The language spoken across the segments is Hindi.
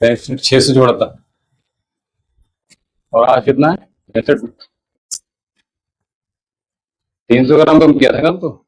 पैंसठ 600 जोड़ा था। और आज कितना है? 65। 300 ग्राम कम किया था कल तो।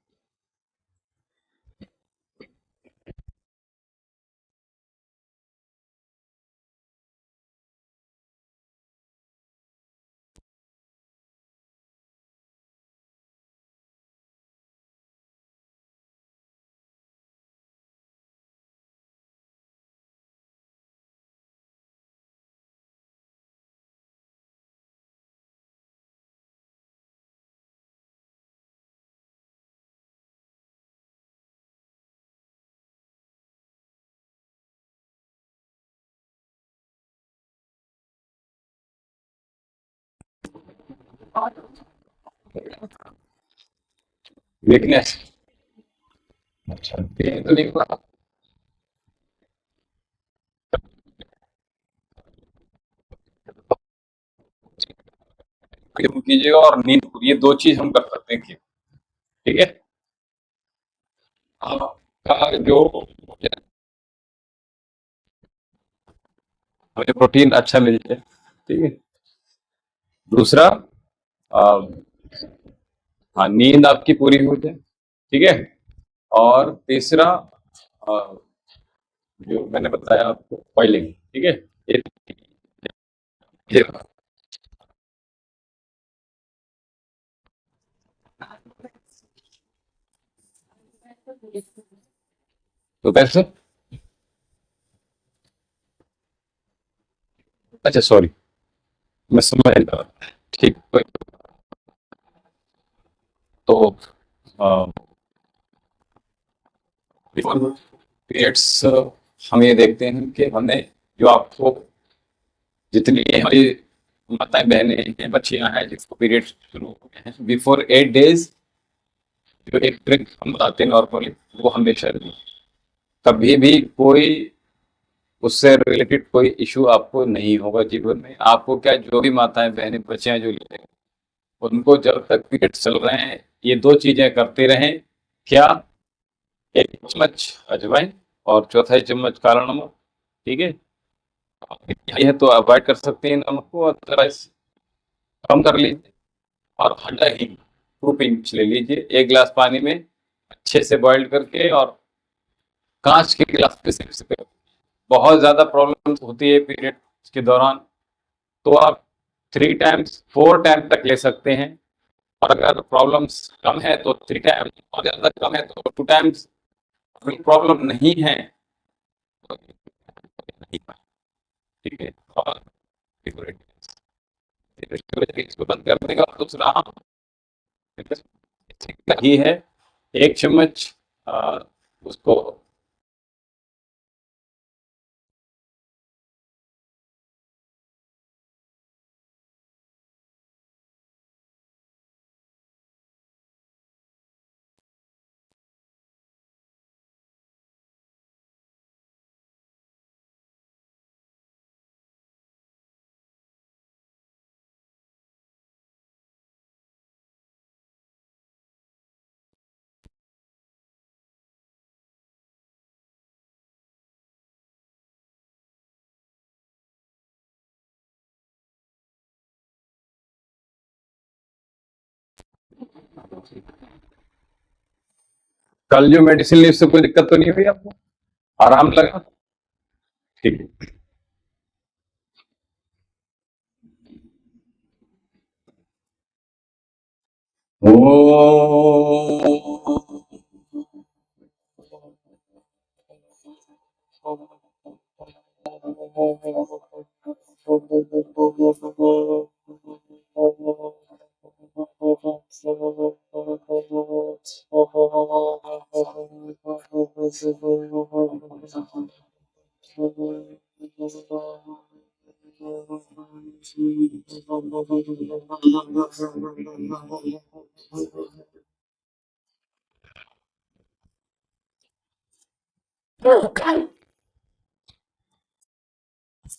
वीकनेस। अच्छा, ये तो नहीं पता। ये कीजिएगा और नींद पूरी, ये दो चीज हम कर सकते हैं। ठीक है। आपका जो मुझे प्रोटीन अच्छा मिल जाए। ठीक है। दूसरा, अ, हाँ, नींद आपकी पूरी हो जाए। ठीक है। और तीसरा, अ, जो मैंने बताया आपको, ऑयलिंग। ठीक है। ये ये तो कैसे? अच्छा, सॉरी, मैं समझ गया। ठीक। तो पीरियड्स हम ये देखते हैं कि हमें, जो आपको, जितनी हमारी माताएं बहनें हैं, बच्चियां हैं जिसको पीरियड शुरू हो गए हैं, बिफोर 8 डेज जो एक ड्रिंक हम बताते हैं नॉर्मली, वो हमेशा लें। कभी भी कोई उससे रिलेटेड कोई इशू आपको नहीं होगा जीवन में। आपको क्या, जो भी माताएं बहनें बच्चियां जो लेते हैं, उनको जब तक पीरियड चल रहे हैं ये दो चीजें करते रहें। क्या? एक चम्मच अजवाइन और चौथाई चम्मच काला नमक। ठीक है। ये है तो अवॉइड कर सकते हैं नमक को, अदरवाइज कम कर लीजिए। और हल्का ही 2 पिंच ले लीजिए एक गिलास पानी में, अच्छे से बॉईल करके, और कांच के गिलास पे सिप सिप। बहुत ज्यादा प्रॉब्लम होती है पीरियड के दौरान, तो आप 3 टाइम्स 4 टाइम तक ले सकते हैं। और अगर प्रॉब्लम्स कम है तो 3 टाइम, और ज्यादा कम है तो 2 टाइम्स। अगर प्रॉब्लम नहीं है तो नहीं। ठीक है। और इसको बंद कर देगा। दूसरा ही है, 1 चम्मच उसको। कल जो मेडिसिन ली उससे कोई दिक्कत तो नहीं हुई आपको? आराम लगा? ठीक है।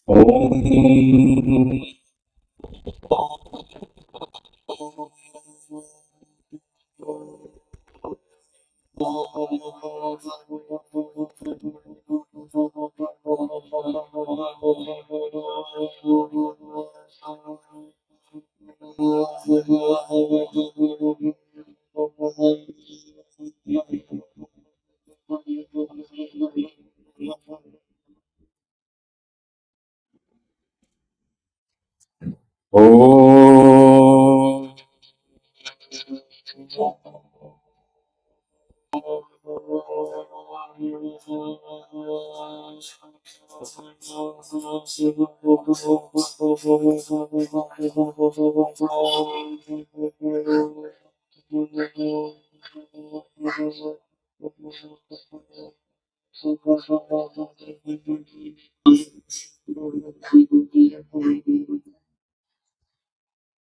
ओम ओम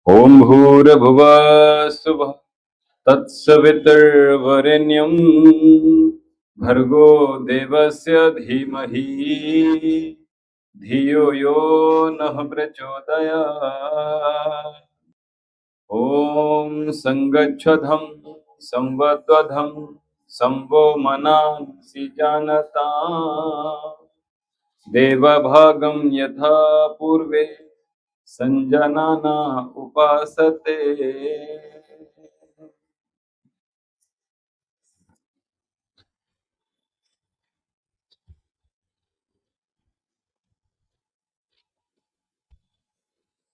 ओम भूर्भुवः स्वः तत्सवितुर्वरेण्यं भर्गो देवस्य धीमहि धियो यो नः प्रचोदयात्। ॐ संगच्छध्वं संवत्वध्वं संवो मनांसि जानता देवभागं यथा पूर्वे संजनाना उपासते।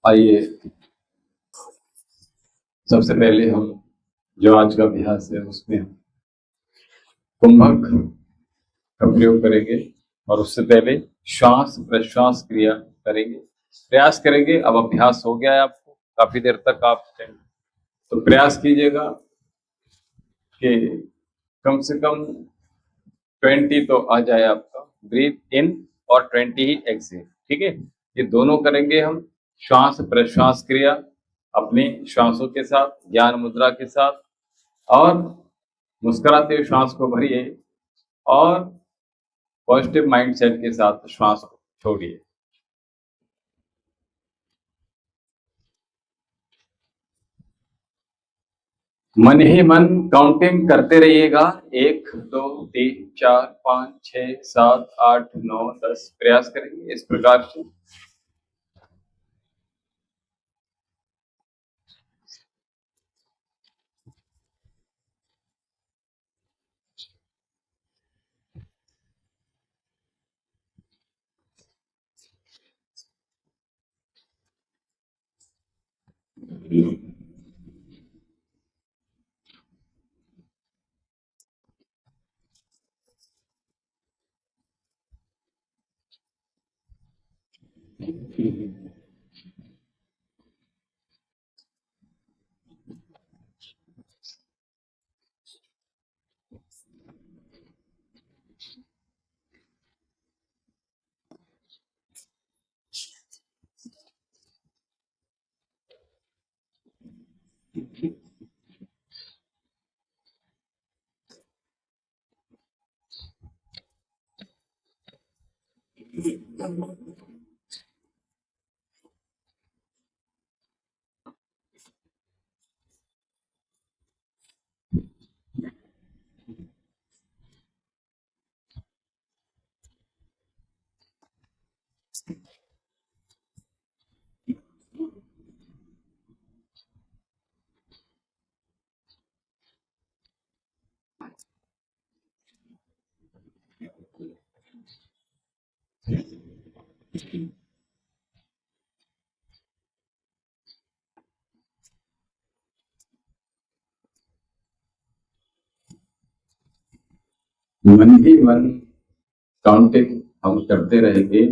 आइए सबसे पहले हम जो आज का अभ्यास है उसमें हम कुंभक का प्रयोग करेंगे और उससे पहले श्वास प्रश्वास क्रिया करेंगे, प्रयास करेंगे। अब अभ्यास हो गया है आपको, काफी देर तक आप तो प्रयास कीजिएगा कि कम से कम 20 तो आ जाए आपका ब्रीथ इन और 20 ही एक्सेल। ठीक है, ये दोनों करेंगे हम, श्वास प्रश्वास क्रिया अपने श्वासों के साथ, ज्ञान मुद्रा के साथ, और मुस्कुराते हुए श्वास को भरिए और पॉजिटिव माइंडसेट के साथ श्वास को छोड़िए। मन ही मन काउंटिंग करते रहिएगा, 1 2 3 4 5 6 7 8 9 10 प्रयास करेंगे इस प्रकार से। मन ही मन काउंटिंग हम करते रहेंगे,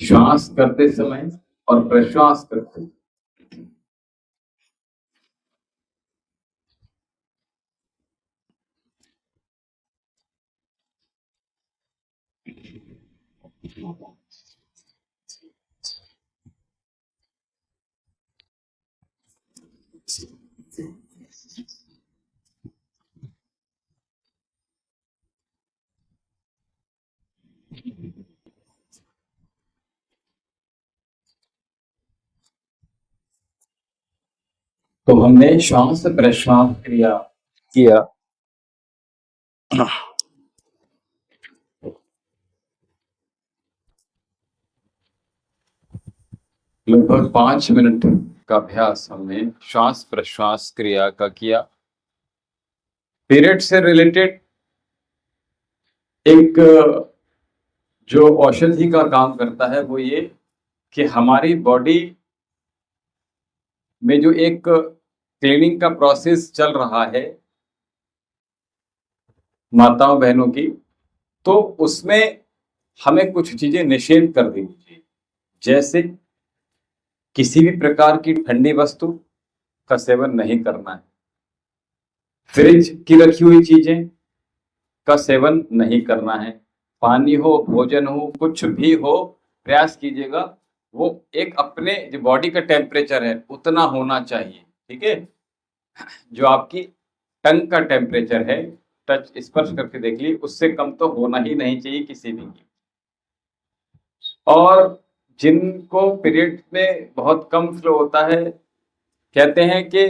श्वास करते समय और प्रश्वास करते समय। तो हमने श्वास प्रश्वास क्रिया किया। लगभग 5 मिनट का अभ्यास हमने श्वास प्रश्वास क्रिया का किया। पीरियड से रिलेटेड एक जो औषधि का काम करता है वो ये कि हमारी बॉडी में जो एक क्लीनिंग का प्रोसेस चल रहा है माताओं बहनों की, तो उसमें हमें कुछ चीजें निषेध कर देनी चाहिए। जैसे किसी भी प्रकार की ठंडी वस्तु का सेवन नहीं करना है, फ्रिज की रखी हुई चीजें का सेवन नहीं करना है, पानी हो भोजन हो कुछ भी हो प्रयास कीजिएगा वो एक अपने जो बॉडी का टेम्परेचर है उतना होना चाहिए। ठीक है, जो आपकी टंग का टेम्परेचर है, टच स्पर्श करके देख ली, उससे कम तो होना ही नहीं चाहिए किसी भी की। और जिनको पीरियड में बहुत कम फ्लो होता है, कहते हैं कि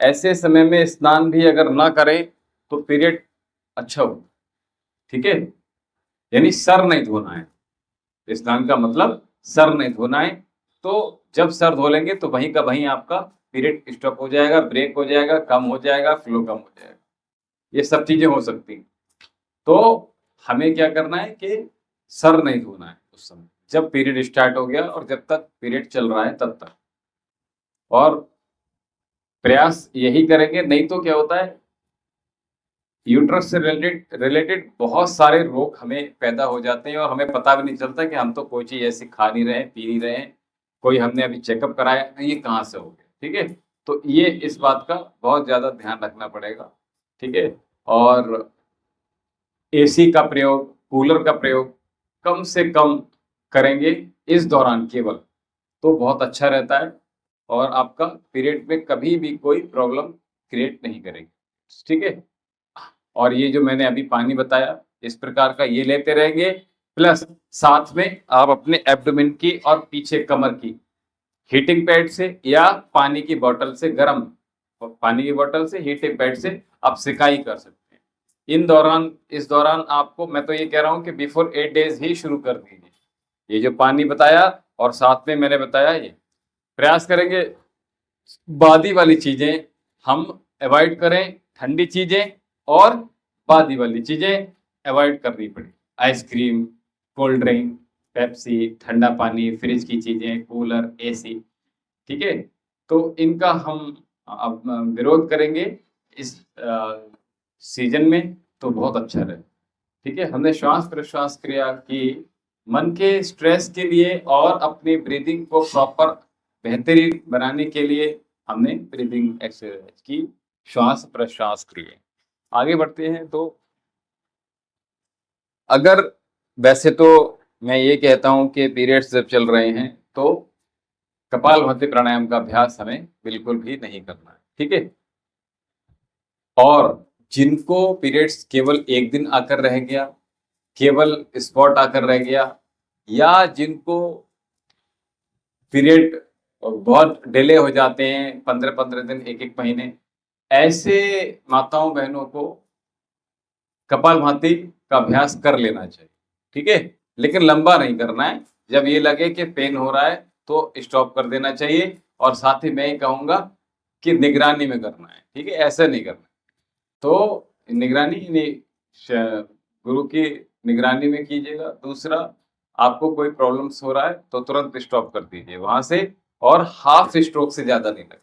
ऐसे समय में स्नान भी अगर ना करें तो पीरियड अच्छा हो। ठीक है, यानी सर नहीं धोना है। स्नान का मतलब सर नहीं धोना है। तो जब सर धो लेंगे तो वहीं का वहीं आपका पीरियड स्टॉप हो जाएगा, ब्रेक हो जाएगा, कम हो जाएगा, फ्लो कम हो जाएगा, ये सब चीजें हो सकती। तो हमें क्या करना है कि सर नहीं धोना है उस समय जब पीरियड स्टार्ट हो गया और जब तक पीरियड चल रहा है तब तक। और प्रयास यही करेंगे, नहीं तो क्या होता है यूट्रस से रिलेटेड बहुत सारे रोग हमें पैदा हो जाते हैं और हमें पता भी नहीं चलता कि हम तो कोई चीज ऐसी खा नहीं रहे, पी नहीं रहे, कोई हमने अभी चेकअप कराया, ये कहाँ से हो गया। ठीक है, तो ये इस बात का बहुत ज्यादा ध्यान रखना पड़ेगा। ठीक है, और एसी का प्रयोग, कूलर का प्रयोग कम से कम करेंगे इस दौरान केवल, तो बहुत अच्छा रहता है और आपका पीरियड में कभी भी कोई प्रॉब्लम क्रिएट नहीं करेगी। ठीक है, और ये जो मैंने अभी पानी बताया इस प्रकार का ये लेते रहेंगे, प्लस साथ में आप अपने एब्डोमेन की और पीछे कमर की हीटिंग पैड से या पानी की बोतल से, गर्म पानी की बोतल से हीटिंग पैड से आप सिकाई कर सकते हैं। इस दौरान आपको मैं तो ये कह रहा हूं कि बिफोर 8 डेज ही शुरू कर दीजिए। ये जो पानी बताया और साथ में मैंने बताया, ये प्रयास करेंगे बादी वाली चीजें हम अवॉइड करें, ठंडी चीजें और बादी वाली चीजें अवॉइड करनी पड़ी। आइसक्रीम, कोल्ड ड्रिंक, पेप्सी, ठंडा पानी, फ्रिज की चीजें, कूलर, एसी। ठीक है, तो इनका हम अब विरोध करेंगे इस सीजन में तो बहुत अच्छा रहे। ठीक है, हमने श्वास प्रश्वास क्रिया की मन के स्ट्रेस के लिए और अपनी ब्रीदिंग को प्रॉपर बेहतरीन बनाने के लिए हमने ब्रीदिंग एक्सरसाइज की, श्वास प्रश्वास क्रिया। आगे बढ़ते हैं। तो अगर वैसे तो मैं ये कहता हूं कि पीरियड्स जब चल रहे हैं तो कपालभाति प्राणायाम का अभ्यास हमें बिल्कुल भी नहीं करना है। ठीक है, और जिनको पीरियड्स केवल एक दिन आकर रह गया, केवल स्पॉट आकर रह गया, या जिनको पीरियड बहुत डिले हो जाते हैं 15-15 दिन, एक एक महीने, ऐसे माताओं बहनों को कपालभाति का अभ्यास कर लेना चाहिए। ठीक है, लेकिन लंबा नहीं करना है। जब ये लगे कि पेन हो रहा है तो स्टॉप कर देना चाहिए। और साथ ही मैं ये कहूंगा कि निगरानी में करना है। ठीक है, ऐसे नहीं करना। तो निगरानी नहीं, गुरु की निगरानी में कीजिएगा। दूसरा, आपको कोई प्रॉब्लम्स हो रहा है तो तुरंत स्टॉप कर दीजिए वहां से, और हाफ स्ट्रोक से ज्यादा नहीं लगा।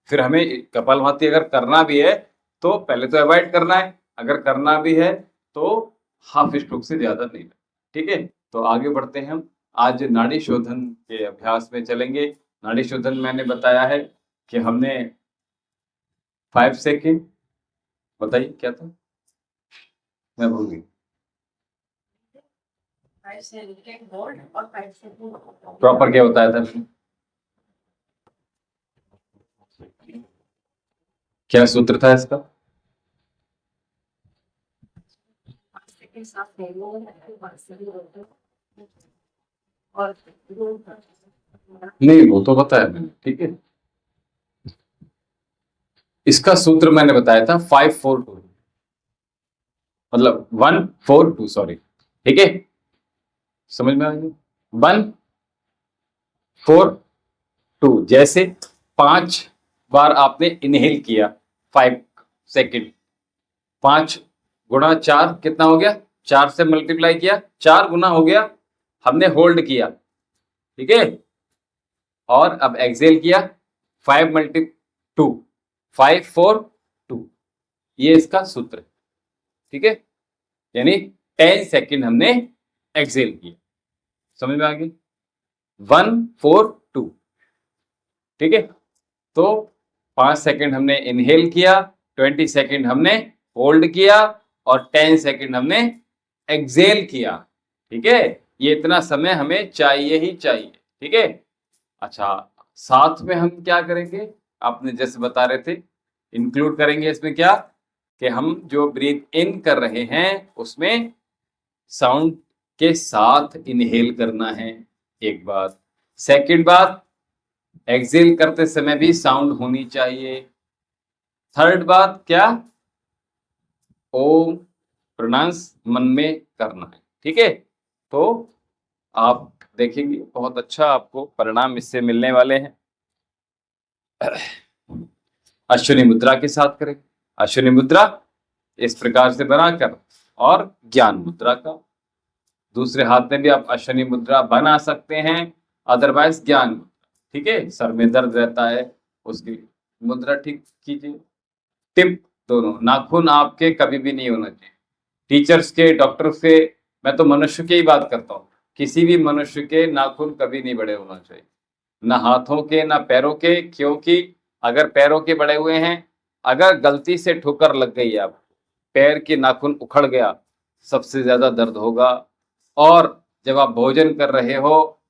फिर हमें कपालभाति अगर करना भी है तो पहले तो अवॉइड करना है, अगर करना भी है तो हाफ स्ट्रोक से ज्यादा नहीं लगा। ठीक है, तो आगे बढ़ते हैं हम। आज नाड़ी शोधन के अभ्यास में चलेंगे। नाड़ी शोधन मैंने बताया है कि हमने 5 सेकेंड, बताइए क्या था, मैं भूल गई। 5 सेकंड होल्ड और 5 सेकंड प्रॉपर क्या बताया था, क्या सूत्र था इसका? 5 सेकंड सांस लेना है, 5 सेकंड और नहीं, वो तो बताया मैंने। ठीक है, इसका सूत्र मैंने बताया था 542, मतलब 142, सॉरी, ठीक है, समझ में आ गया। 142, जैसे 5 बार आपने इनहेल किया, 5 सेकेंड, 5 × 4 कितना हो गया, 4 से मल्टीप्लाई किया, 4 गुना हो गया, हमने होल्ड किया, ठीक है, और अब एक्सेल किया, 5 × 2, 542, ये इसका सूत्र है, ठीक है, यानी 10 सेकेंड हमने एक्सेल किया, समझ में आ गई, 142, ठीक है। तो 5 सेकेंड हमने इनहेल किया, 20 सेकेंड हमने होल्ड किया, और 10 सेकेंड हमने एक्सेल किया, ठीक है, ये इतना समय हमें चाहिए ही चाहिए, ठीक है। अच्छा, साथ में हम क्या करेंगे, आपने जैसे बता रहे थे, इंक्लूड करेंगे इसमें क्या, कि हम जो ब्रीथ इन कर रहे हैं उसमें साउंड के साथ इनहेल करना है, एक बात। सेकंड बात, एक्सेल करते समय भी साउंड होनी चाहिए। थर्ड बात क्या, ओम प्रोनाउंस मन में करना है, ठीक है। तो आप देखेंगे बहुत अच्छा आपको परिणाम इससे मिलने वाले हैं। अश्विनी मुद्रा के साथ करें, अश्विनी मुद्रा इस प्रकार से बनाकर, और ज्ञान मुद्रा का दूसरे हाथ में भी आप अश्विनी मुद्रा बना सकते हैं, अदरवाइज ज्ञान मुद्रा, ठीक है। सर में दर्द रहता है, उसकी मुद्रा ठीक कीजिए। टिप, दोनों नाखून आपके कभी भी नहीं होना चाहिए, टीचर्स के, डॉक्टर्स के, मैं तो मनुष्य की ही बात करता हूँ, किसी भी मनुष्य के नाखून कभी नहीं बड़े होना चाहिए, ना हाथों के ना पैरों के, क्योंकि अगर पैरों के बड़े हुए हैं, अगर गलती से ठोकर लग गई आप, पैर के नाखून उखड़ गया, सबसे ज्यादा दर्द होगा। और जब आप भोजन कर रहे हो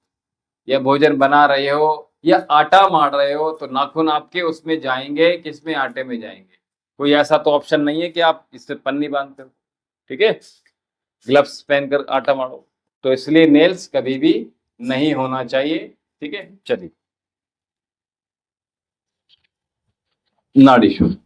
या भोजन बना रहे हो या आटा मार रहे हो, तो नाखून आपके उसमें जाएंगे, किसमें, आटे में जाएंगे। कोई ऐसा तो ऑप्शन नहीं है कि आप इससे पन्नी बांधते हो, ठीक है, ग्लव्स पहनकर आटा मारो, तो इसलिए नेल्स कभी भी नहीं होना चाहिए, ठीक है। चलिए, नाड़ी शुद्ध,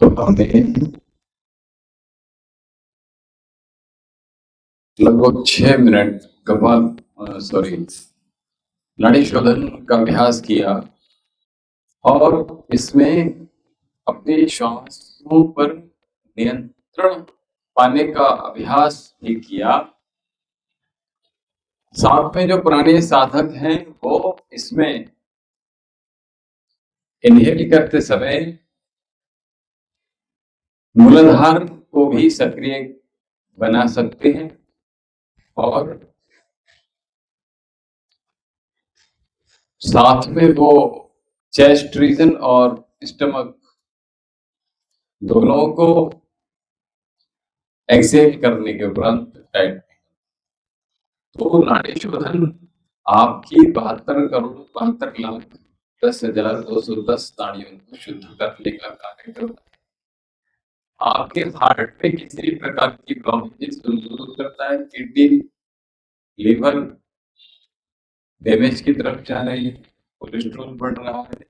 तो हमें लगभग 6 मिनट कपाल सॉरी नाड़ी शोधन का अभ्यास किया और इसमें अपने श्वासों पर नियंत्रण पाने का अभ्यास भी किया। साथ में जो पुराने साधक हैं वो इसमें इनहेल करते समय मूलाधार को भी सक्रिय बना सकते हैं और साथ में वो चेस्ट रीजन और स्टमक दोनों को एक्सेल करने के उपरांत टाइट। तो नाड़ी शोधन आपकी 72 करोड़ 72 लाख 10,210 नाड़ियों को शुद्ध करने का कार्य करता है। आपके हार्ट पे किसी भी प्रकार की ब्लॉकेज को दूर करता है। किडनी लीवर डैमेज की तरफ जा रही है, कोलेस्ट्रॉल बढ़ रहा है,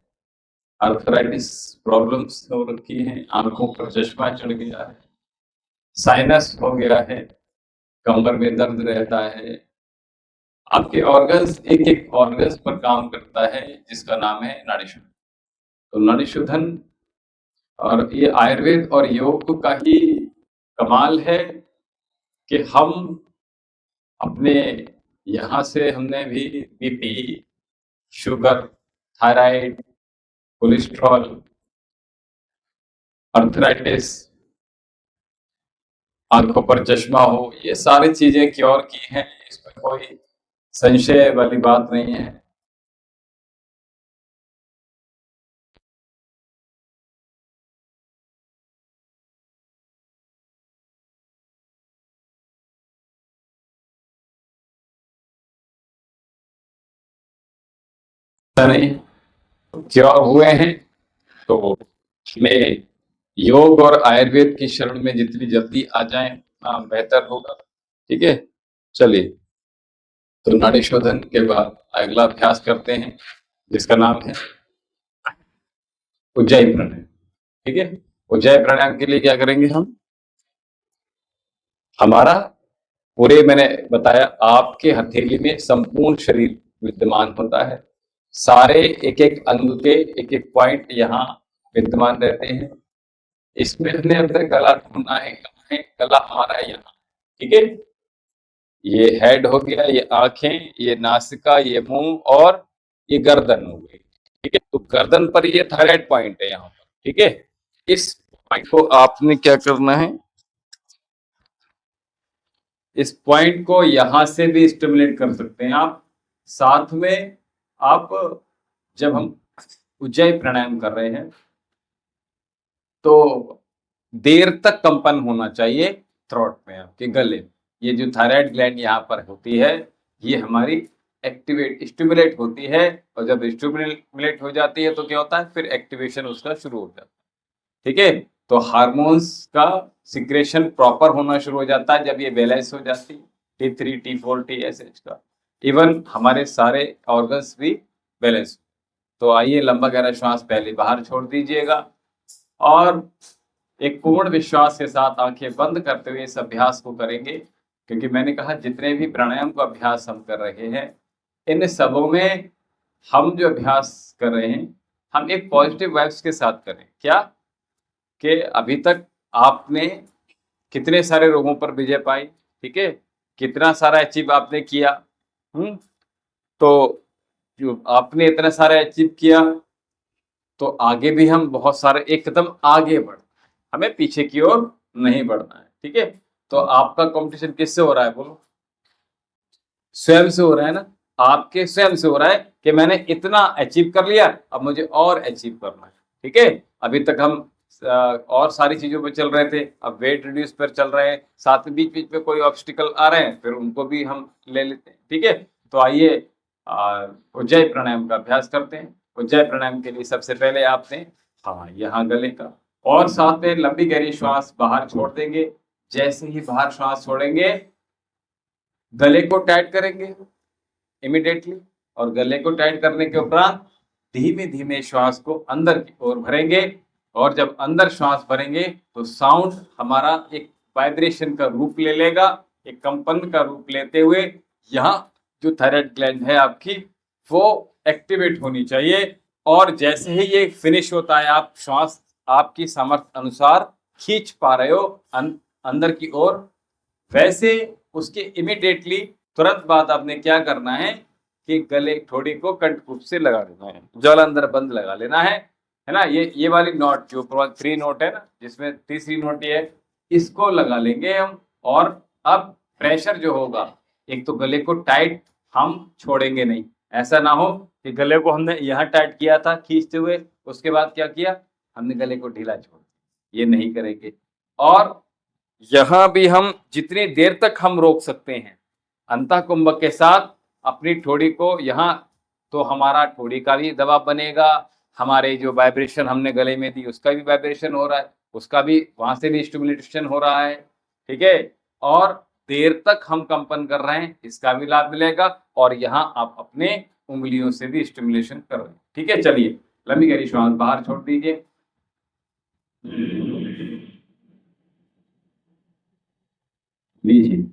आर्थराइटिस प्रॉब्लम्स हो रखी है, आंखों पर चश्मा चढ़ गया है, साइनस हो गया है, कमर में दर्द रहता है। आपके ऑर्गन्स एक एक ऑर्गन्स पर काम करता है जिसका नाम है नाड़ी शोधन। तो नाड़ी शोधन और ये आयुर्वेद और योग का ही कमाल है कि हम अपने यहाँ से हमने भी BP, sugar, thyroid, cholesterol, arthritis, आंखों पर चश्मा हो, ये सारी चीजें क्योर की हैं। इसमें कोई संशय वाली बात नहीं है। नहीं क्योर हुए हैं, तो हमें योग और आयुर्वेद की शरण में जितनी जल्दी आ जाए बेहतर होगा। ठीक है, चलिए, तो नाड़ी शोधन के बाद अगला अभ्यास करते हैं जिसका नाम है उज्जाई प्राणायाम। ठीक है, उज्जाई प्राणायाम के लिए क्या करेंगे हम, हमारा पूरे मैंने बताया आपके हथेली में संपूर्ण शरीर विद्यमान होता है, सारे एक एक अंग के एक एक पॉइंट यहाँ विद्यमान रहते हैं। इसमें हमने अंदर गला ढूंढना है, कहाँ है गला, हमारा है यहाँ। ठीक है, ये हेड हो गया, ये आंखें, ये नासिका, ये मुंह और ये गर्दन हो गई। ठीक है, तो गर्दन पर ये थायराइड पॉइंट है यहाँ पर। ठीक है, इस पॉइंट को आपने क्या करना है, इस पॉइंट को यहां से भी स्टिमुलेट कर सकते हैं आप। साथ में आप जब हम उज्जाई प्राणायाम कर रहे हैं तो देर तक कंपन होना चाहिए थ्रोट में, आपके गले। ये जो थायराइड ग्लैंड यहाँ पर होती है, ये हमारी एक्टिवेट स्टिमुलेट होती है, और जब स्टिमुलेट हो जाती है तो क्या होता है, फिर एक्टिवेशन उसका शुरू हो जाता है। ठीक है, तो हार्मोन्स का सिक्रेशन प्रॉपर होना शुरू हो जाता है जब ये बैलेंस हो जाती है, T3 T4 TSH का, इवन हमारे सारे ऑर्गन्स भी बैलेंस। तो आइए, लंबा गहरा श्वास पहले बाहर छोड़ दीजिएगा और एक पूर्ण विश्वास के साथ आंखें बंद करते हुए इस अभ्यास को करेंगे, क्योंकि मैंने कहा जितने भी प्राणायाम का अभ्यास हम कर रहे हैं, इन सबों में हम जो अभ्यास कर रहे हैं, हम एक पॉजिटिव वाइब्स के साथ करें। क्या कि अभी तक आपने कितने सारे रोगों पर विजय पाई, ठीक है, कितना सारा अचीव आपने किया। तो जो आपने इतना सारा अचीव किया, तो आगे भी हम बहुत सारे एकदम आगे बढ़, हमें पीछे की ओर नहीं बढ़ना है। ठीक है, तो आपका कंपटीशन किससे हो रहा है, बोलो, स्वयं से हो रहा है ना। आपके स्वयं से हो रहा है कि मैंने इतना अचीव कर लिया, अब मुझे और अचीव करना है। ठीक है, अभी तक हम और सारी चीजों पे चल रहे थे, अब वेट रिड्यूस पर चल रहे हैं, साथ में बीच बीच में कोई ऑब्स्टिकल आ रहे हैं, फिर उनको भी हम ले लेते हैं। ठीक है, तो आइए उज्जाई प्राणायाम का अभ्यास करते हैं। उज्जाई प्राणायाम के लिए सबसे पहले आपने यहाँ गले का, और साथ में लंबी गहरी श्वास बाहर छोड़ देंगे। जैसे ही बाहर श्वास छोड़ेंगे, गले को टाइट करेंगे इमिडिएटली, और गले को टाइट करने के उपरांत धीमे धीमे श्वास को अंदर की ओर भरेंगे, और जब अंदर श्वास भरेंगे तो साउंड हमारा एक वाइब्रेशन का रूप ले लेगा, एक कंपन का रूप लेते हुए यहाँ जो थायराइड ग्लैंड है आपकी, वो एक्टिवेट होनी चाहिए। और जैसे ही ये फिनिश होता है, आप श्वास आपकी सामर्थ्य अनुसार खींच पा रहे हो अंदर की ओर, वैसे उसके इमिडिएटली तुरंत बाद आपने क्या करना है कि गले ठोड़ी को कंठकूप से लगा देना है, जल अंदर बंद लगा लेना है ना। ये वाली नोट जो 3 नोट है ना, जिसमें तीसरी नोट ये है, इसको लगा लेंगे हम। और अब प्रेशर जो होगा, एक तो गले को टाइट हम छोड़ेंगे नहीं, ऐसा ना हो कि गले को हमने यहाँ टाइट किया था खींचते हुए, उसके बाद क्या किया, हमने गले को ढीला छोड़, ये नहीं करेंगे। और यहां भी हम जितनी देर तक हम रोक सकते हैं अंतः कुंभक के साथ अपनी ठोड़ी को, यहाँ तो हमारा ठोड़ी का भी दबाव बनेगा, हमारे जो वाइब्रेशन हमने गले में दी उसका भी वाइब्रेशन हो रहा है, उसका भी वहां से भी स्टिमुलेशन हो रहा है। ठीक है, और देर तक हम कंपन कर रहे हैं, इसका भी लाभ मिलेगा, और यहाँ आप अपने उंगलियों से भी स्टिमुलेशन कर रहे हैं। ठीक है, चलिए, लंबी गहरी श्वास बाहर छोड़ दीजिए, लीजिए,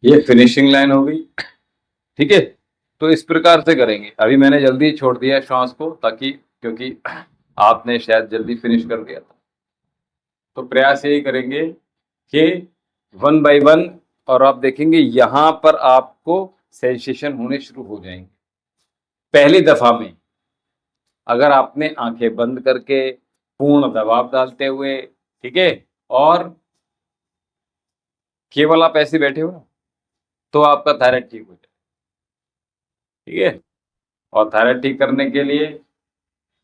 ये फिनिशिंग लाइन हो गई, ठीक है। तो इस प्रकार से करेंगे। अभी मैंने जल्दी छोड़ दिया श्वास को, ताकि क्योंकि आपने शायद जल्दी फिनिश कर दिया था। तो प्रयास यही करेंगे कि 1 बाय 1, और आप देखेंगे यहां पर आपको सेंसेशन होने शुरू हो जाएंगे पहली दफा में। अगर आपने आंखें बंद करके पूर्ण दबाव डालते हुए, ठीक है, और केवल आप ऐसे बैठे हो, तो आपका थायराइड ठीक हो जाए, ठीक है। और थायराइड ठीक करने के लिए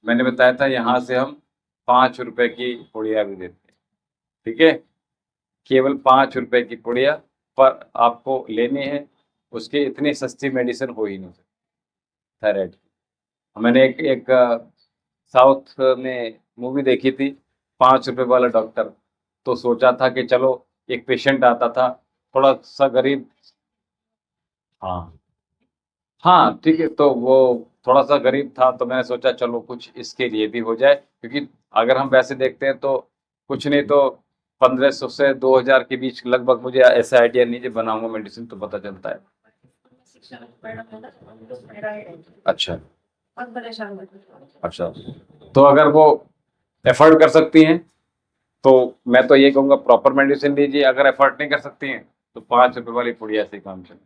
मैंने बताया था, यहां से हम 5 रुपए की पुड़िया भी देते हैं, ठीक है। केवल 5 रुपए की पुड़िया पर आपको लेनी है। उसकी इतनी सस्ती मेडिसिन हो ही नहीं सकती थायराइड की। मैंने एक साउथ में मूवी देखी थी, 5 रुपए वाला डॉक्टर। तो सोचा था कि चलो, एक पेशेंट आता था थोड़ा सा गरीब, हाँ हाँ ठीक है, तो वो थोड़ा सा गरीब था, तो मैंने सोचा चलो कुछ इसके लिए भी हो जाए, क्योंकि अगर हम वैसे देखते हैं तो कुछ नहीं तो 1500 से 2000 के बीच लगभग, मुझे ऐसा आइडिया नहीं, जब बनाऊंगा मेडिसिन तो पता चलता है। शिक्षा में पढ़ना था तो मेरा है अच्छा बहुत परेशान होती हूँ। अच्छा, तो अगर वो एफर्ट कर सकती हैं तो मैं तो ये कहूँगा प्रॉपर मेडिसिन लीजिए। अगर एफर्ट नहीं कर सकती हैं तो 5 रुपए वाली पुड़िया से काम चले,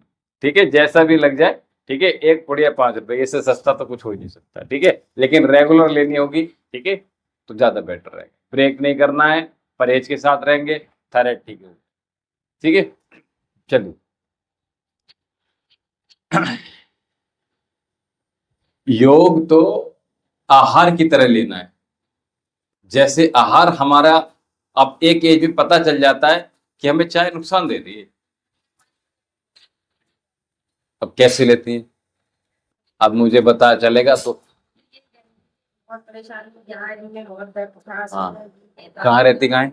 ठीक है, जैसा भी लग जाए, ठीक है। एक पुड़िया 5 रुपए, इससे सस्ता तो कुछ हो ही नहीं सकता, ठीक है। लेकिन रेगुलर लेनी होगी, ठीक है, तो ज्यादा बेटर रहेगा। ब्रेक नहीं करना है, परहेज के साथ रहेंगे, थायराइड ठीक है, ठीक है। चलिए, योग तो आहार की तरह लेना है। जैसे आहार हमारा, अब एक एज में पता चल जाता है कि हमें चाय नुकसान दे रही है, अब कैसे लेती हैं, अब मुझे पता चलेगा तो। बहुत परेशान हूँ, यहाँ रहने में बहुत दर्द उठा हाँ, सकता कहाँ रहती, कहाँ है?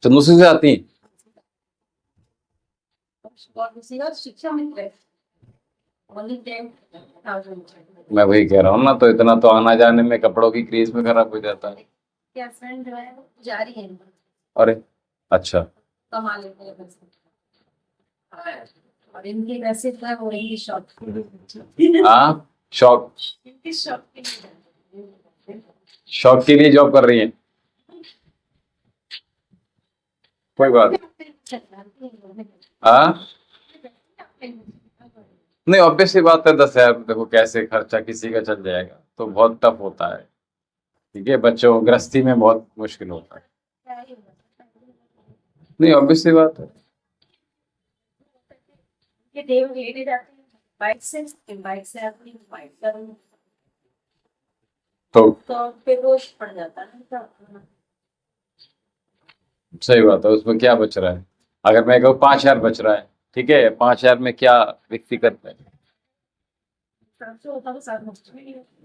चंदूसी से आती हैं? और दूसरी बात, शिक्षा मित्र है ओनली 10,000 मैं वही कह रहा हूँ ना, तो इतना तो आना जाने में कपड़ों की क्रीज में खराब हो जाता है। क्या फ्रेंड जो है वो जारी है अरे अच्छा, कमा लेते हैं पैसे। और इनके पैसे तो है वो इनकी शॉप हाँ, शौक, इनकी शॉप के लिए जाते हैं। शौक के लिए जॉब कर रही हैं, कोई बात। हाँ नहीं, ऑब्वियस सी बात है, 10,000 देखो कैसे खर्चा किसी का चल जाएगा, तो बहुत टफ होता है, ठीक है। बच्चों गृहस्थी में बहुत मुश्किल होता है। नहीं, ऑब्वियस सी बात है। ये देव लेने जाते हैं बाइक से आती है बाइक का तो फिर रोज पड़ जाता है ना। सही बात है, उसमें क्या बच रहा है? अगर मैं कहूँ 5,000 बच रहा है, ठीक है, 5,000 में क्या व्यक्ति करता है? होता तो साथ में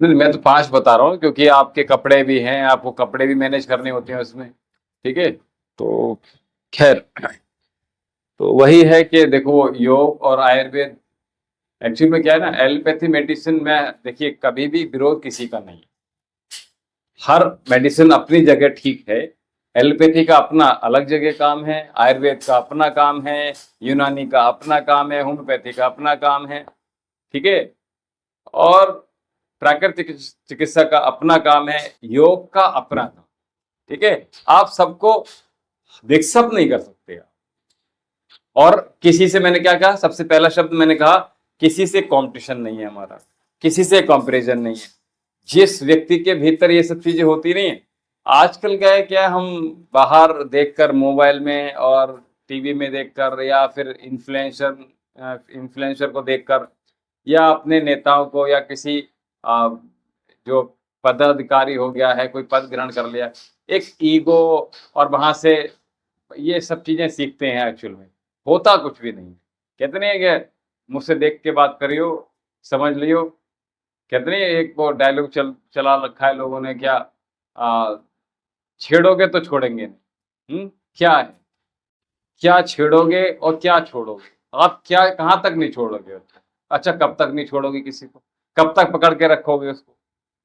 नहीं, मैं तो 5 बता रहा हूँ, क्योंकि आपके कपड़े भी हैं, आपको कपड़े भी मैनेज करने होते हैं उसमें, ठीक है। तो खैर, तो वही है कि देखो, योग और आयुर्वेद एक्चुअली में क्या है ना, एलोपैथी मेडिसिन में देखिए कभी भी विरोध किसी का नहीं है। हर मेडिसिन अपनी जगह ठीक है। एलोपैथी का अपना अलग जगह काम है, आयुर्वेद का अपना काम है, यूनानी का अपना काम है, होम्योपैथी का अपना काम है, ठीक है। और प्राकृतिक चिकित्सा का अपना काम है, योग का अपना काम, ठीक है। आप सबको मिक्सअप नहीं कर सकते। और किसी से, मैंने क्या कहा, सबसे पहला शब्द मैंने कहा, किसी से कंपटीशन नहीं है हमारा, किसी से कंपैरिजन नहीं है। जिस व्यक्ति के भीतर ये सब चीजें होती नहीं है, आजकल क्या है, क्या हम बाहर देखकर, मोबाइल में और टीवी में देखकर, या फिर इन्फ्लुएंसर को देखकर, या अपने नेताओं को, या किसी जो पदाधिकारी हो गया है, कोई पद ग्रहण कर लिया, एक ईगो, और वहां से ये सब चीजें सीखते हैं एक्चुअल में, होता कुछ भी नहीं। कहते नहीं है कि मुझसे देख के बात करियो समझ लियो, कहते नहीं है, एक वो डायलॉग चला रखा है लोगों ने, क्या छेड़ोगे तो छोड़ेंगे नहीं। क्या है, क्या छेड़ोगे और क्या छोड़ोगे, आप क्या कहाँ तक नहीं छोड़ोगे। अच्छा कब तक नहीं छोड़ोगे किसी को, कब तक पकड़ के रखोगे उसको।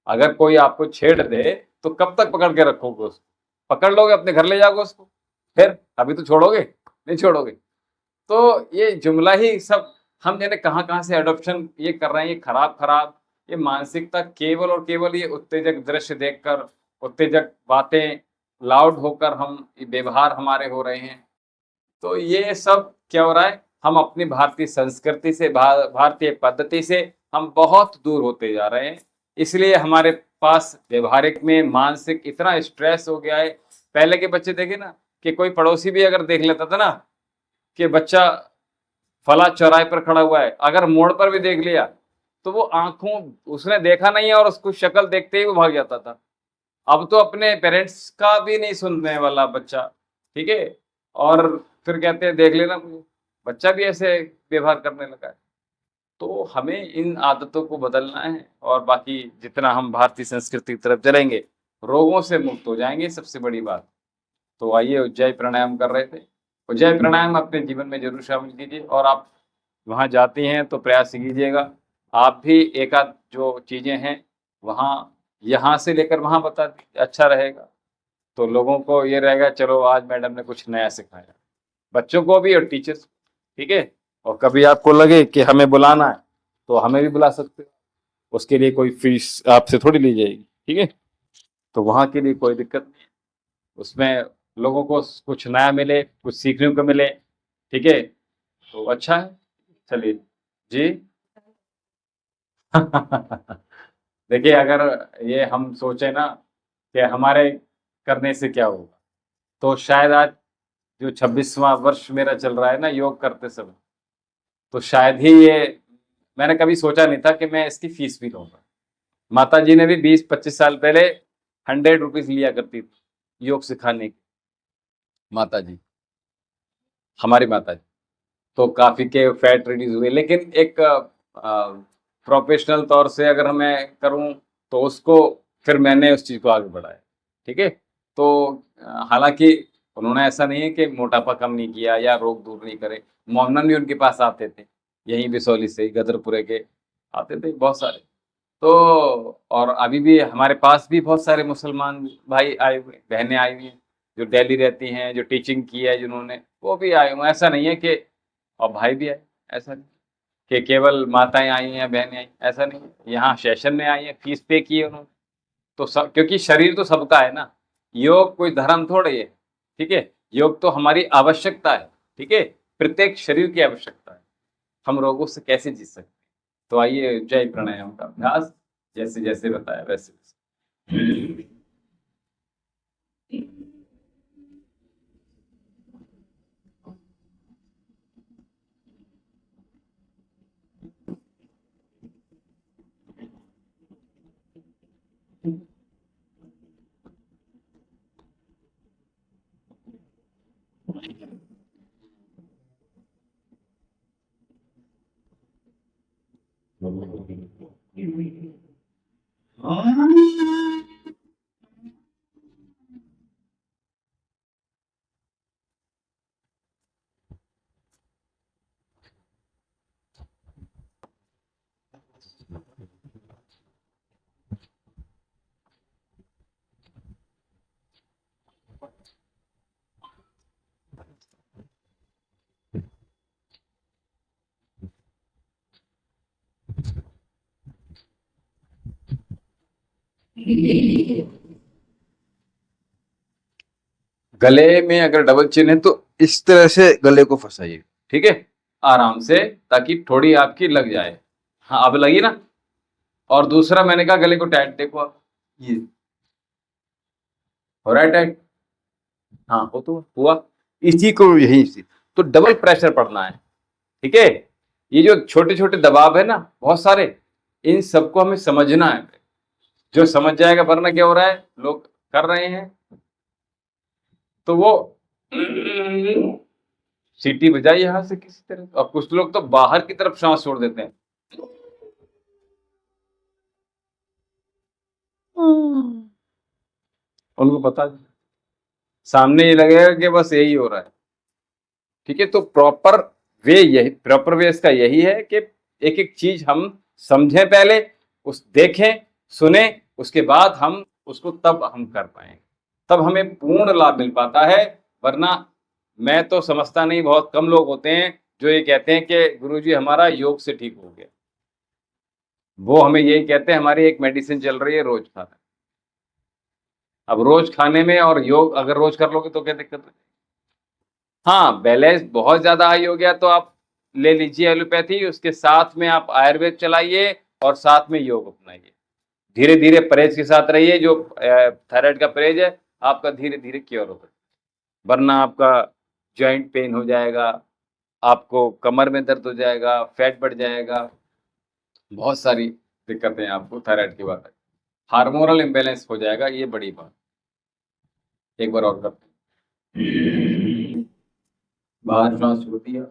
अगर कोई आपको छेड़ दे तो कब तक पकड़ के रखोगे उसको, पकड़ लोगे अपने घर ले जाओगे उसको, फिर अभी तो छोड़ोगे नहीं छोड़ोगे। तो ये जुमला ही सब हम जाने कहाँ कहाँ से अडॉप्शन ये कर रहे हैं, ये खराब खराब ये मानसिकता, केवल और केवल ये उत्तेजक दृश्य देखकर, उत्तेजक बातें लाउड होकर हम व्यवहार हमारे हो रहे हैं। तो ये सब क्या हो रहा है, हम अपनी भारतीय संस्कृति से भारतीय पद्धति से हम बहुत दूर होते जा रहे हैं। इसलिए हमारे पास व्यवहारिक में मानसिक इतना स्ट्रेस हो गया है। पहले के बच्चे देखे ना कि कोई पड़ोसी भी अगर देख लेता था ना कि बच्चा फला चौराहे पर खड़ा हुआ है, अगर मोड़ पर भी देख लिया तो वो आंखों, उसने देखा नहीं है और उसको शक्ल देखते ही वो भाग जाता था। अब तो अपने पेरेंट्स का भी नहीं सुनने वाला बच्चा, ठीक है। और फिर कहते हैं देख लेना मुझे, बच्चा भी ऐसे व्यवहार करने लगा है। तो हमें इन आदतों को बदलना है और बाकी जितना हम भारतीय संस्कृति की तरफ चलेंगे रोगों से मुक्त हो जाएंगे, सबसे बड़ी बात। तो आइए उज्जैय प्राणायाम कर रहे थे, उज्जैय प्राणायाम अपने जीवन में जरूर शामिल कीजिए, और आप वहाँ जाती हैं तो प्रयास कीजिएगा आप भी एक आध जो चीज़ें हैं वहाँ यहाँ से लेकर वहाँ बता दीजिए, अच्छा रहेगा। तो लोगों को ये रहेगा चलो आज मैडम ने कुछ नया सिखाया, बच्चों को भी और टीचर्स, ठीक है। और कभी आपको लगे कि हमें बुलाना है तो हमें भी बुला सकते हो, उसके लिए कोई फीस आपसे थोड़ी ली जाएगी, ठीक है। तो वहाँ के लिए कोई दिक्कत नहीं है, उसमें लोगों को कुछ नया मिले, कुछ सीखने को मिले, ठीक है। तो अच्छा है, चलिए जी। देखिए अगर ये हम सोचे ना कि हमारे करने से क्या होगा, तो शायद आज जो 26वां वर्ष मेरा चल रहा है ना योग करते समय, तो शायद ही ये, मैंने कभी सोचा नहीं था कि मैं इसकी फीस भी लूंगा। माता जी ने भी 20-25 साल पहले 100 रुपीज लिया करती थी योग सिखाने की, माता जी, हमारी माता जी। तो काफी के फैट रिड्यूस हुए, लेकिन एक प्रोफेशनल तौर से अगर मैं करूं तो उसको, फिर मैंने उस चीज को आगे बढ़ाया, ठीक है। तो हालांकि उन्होंने ऐसा नहीं है कि मोटापा कम नहीं किया या रोग दूर नहीं करे, मोहनन भी उनके पास आते थे, यहीं बिसौली से गदरपुरे के आते थे बहुत सारे। तो और अभी भी हमारे पास भी बहुत सारे मुसलमान भाई आए हुए, बहनें आई हुई हैं जो दिल्ली रहती हैं, जो टीचिंग की है जिन्होंने, वो भी आए हुए। ऐसा नहीं है कि, और भाई भी आए, ऐसा नहीं कि केवल माताएं आई हैं बहनें आई, ऐसा नहीं है। यहाँ सेशन में आई हैं, फीस पे की है उन्होंने। तो सब, क्योंकि शरीर तो सबका है ना, योग कोई धर्म थोड़े है, ठीक है। योग तो हमारी आवश्यकता है, ठीक है, प्रत्येक शरीर की आवश्यकता है। हम रोगों से कैसे जीत सकते हैं। तो आइए जय प्राणायाम का अभ्यास, जैसे जैसे बताया वैसे वैसे। गले में अगर डबल चिन है तो इस तरह से गले को फंसाइए, ठीक है, आराम से, ताकि थोड़ी आपकी लग जाए। हाँ अब लगी ना। और दूसरा मैंने कहा गले को टाइट, देखो आप, ये हो रहा है टाइट, हाँ हो तो हुआ, इसी को यही से तो डबल प्रेशर पड़ना है, ठीक है। ये जो छोटे छोटे दबाव है ना बहुत सारे, इन सबको हमें समझना है। जो समझ जाएगा, वरना क्या हो रहा है लोग कर रहे हैं तो वो सीटी बजाई यहां से किसी तरह, और कुछ लोग तो बाहर की तरफ सांस छोड़ देते हैं। उनको पता है, सामने ये लगेगा कि बस यही हो रहा है। ठीक है, तो प्रॉपर वे इसका यही है कि एक एक चीज हम समझें पहले, उस देखें सुने, उसके बाद हम उसको तब हम कर पाएंगे, तब हमें पूर्ण लाभ मिल पाता है। वरना मैं तो समझता नहीं, बहुत कम लोग होते हैं जो ये कहते हैं कि गुरुजी हमारा योग से ठीक हो गया। वो हमें यही कहते हैं हमारी एक मेडिसिन चल रही है रोज खाना। अब रोज खाने में और योग अगर रोज कर लोगे तो क्या दिक्कत है? हाँ, बैलेंस बहुत ज्यादा हाई हो गया तो आप ले लीजिए एलोपैथी, उसके साथ में आप आयुर्वेद चलाइए और साथ में योग अपनाइए। धीरे धीरे परहेज के साथ रहिए, जो थायराइड का परहेज है आपका धीरे धीरे क्योर होगा। वरना आपका जॉइंट पेन हो जाएगा, आपको कमर में दर्द हो जाएगा, फैट बढ़ जाएगा, बहुत सारी दिक्कतें आपको थायराइड की बात है। हार्मोनल इम्बेलेंस हो जाएगा, ये बड़ी बात। एक बार और करते हैं। बाहर सांस छोड़ दिया,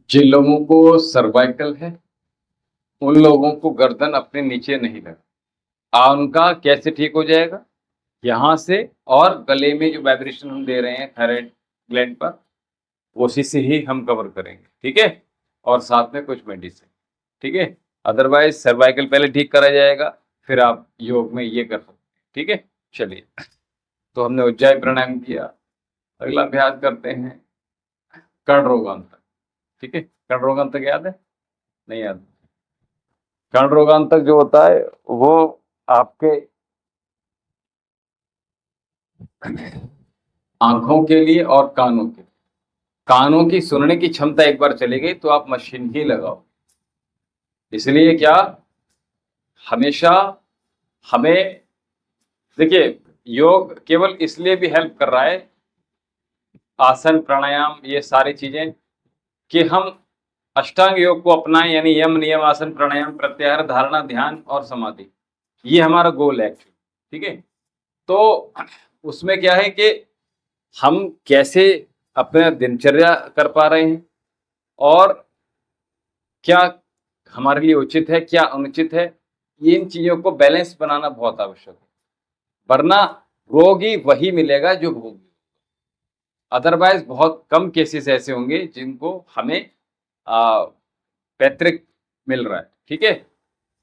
जिन लोगों को सर्वाइकल है उन लोगों को गर्दन अपने नीचे नहीं लगा, उनका कैसे ठीक हो जाएगा? यहाँ से, और गले में जो वाइब्रेशन हम दे रहे हैं थायराइड ग्लैंड पर, उसी से ही हम कवर करेंगे। ठीक है, और साथ में कुछ मेडिसिन। ठीक है, अदरवाइज सर्वाइकल पहले ठीक करा जाएगा, फिर आप योग में ये कर सकते हैं। ठीक है, चलिए, तो हमने उज्जाई प्राणायाम किया। अगला अभ्यास करते हैं कर्ण रोगांतक। ठीक है, कर्ण रोगांतक याद है? नहीं याद? कर्ण रोगांतक जो होता है वो आपके आंखों के लिए और कानों के, कानों की सुनने की क्षमता एक बार चली गई तो आप मशीन ही लगाओ। इसलिए क्या, हमेशा हमें, देखिए, योग केवल इसलिए भी हेल्प कर रहा है, आसन प्राणायाम ये सारी चीजें, कि हम अष्टांग योग को अपनाएं, यानी यम नियम आसन प्राणायाम प्रत्याहार धारणा ध्यान और समाधि, ये हमारा गोल है एक्चुअली। ठीक है, तो उसमें क्या है कि हम कैसे अपना दिनचर्या कर पा रहे हैं और क्या हमारे लिए उचित है क्या अनुचित है, इन चीजों को बैलेंस बनाना बहुत आवश्यक है। वरना रोगी वही मिलेगा जो भोगी। अदरवाइज बहुत कम केसेस ऐसे होंगे जिनको हमें पैतृक मिल रहा है। ठीक है,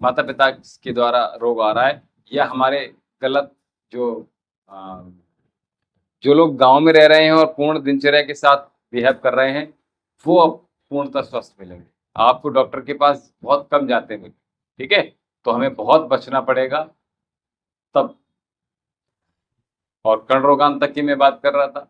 माता पिता के द्वारा रोग आ रहा है, या हमारे गलत आ, जो लोग गांव में रह रहे हैं और पूर्ण दिनचर्या के साथ बिहेव कर रहे हैं, वो अब पूर्णतः स्वस्थ मिलेंगे। आपको डॉक्टर के पास बहुत कम जाते हैं। ठीक है, तो हमें बहुत बचना पड़ेगा तब। और कर्ण रोगांतक की मैं बात कर रहा था,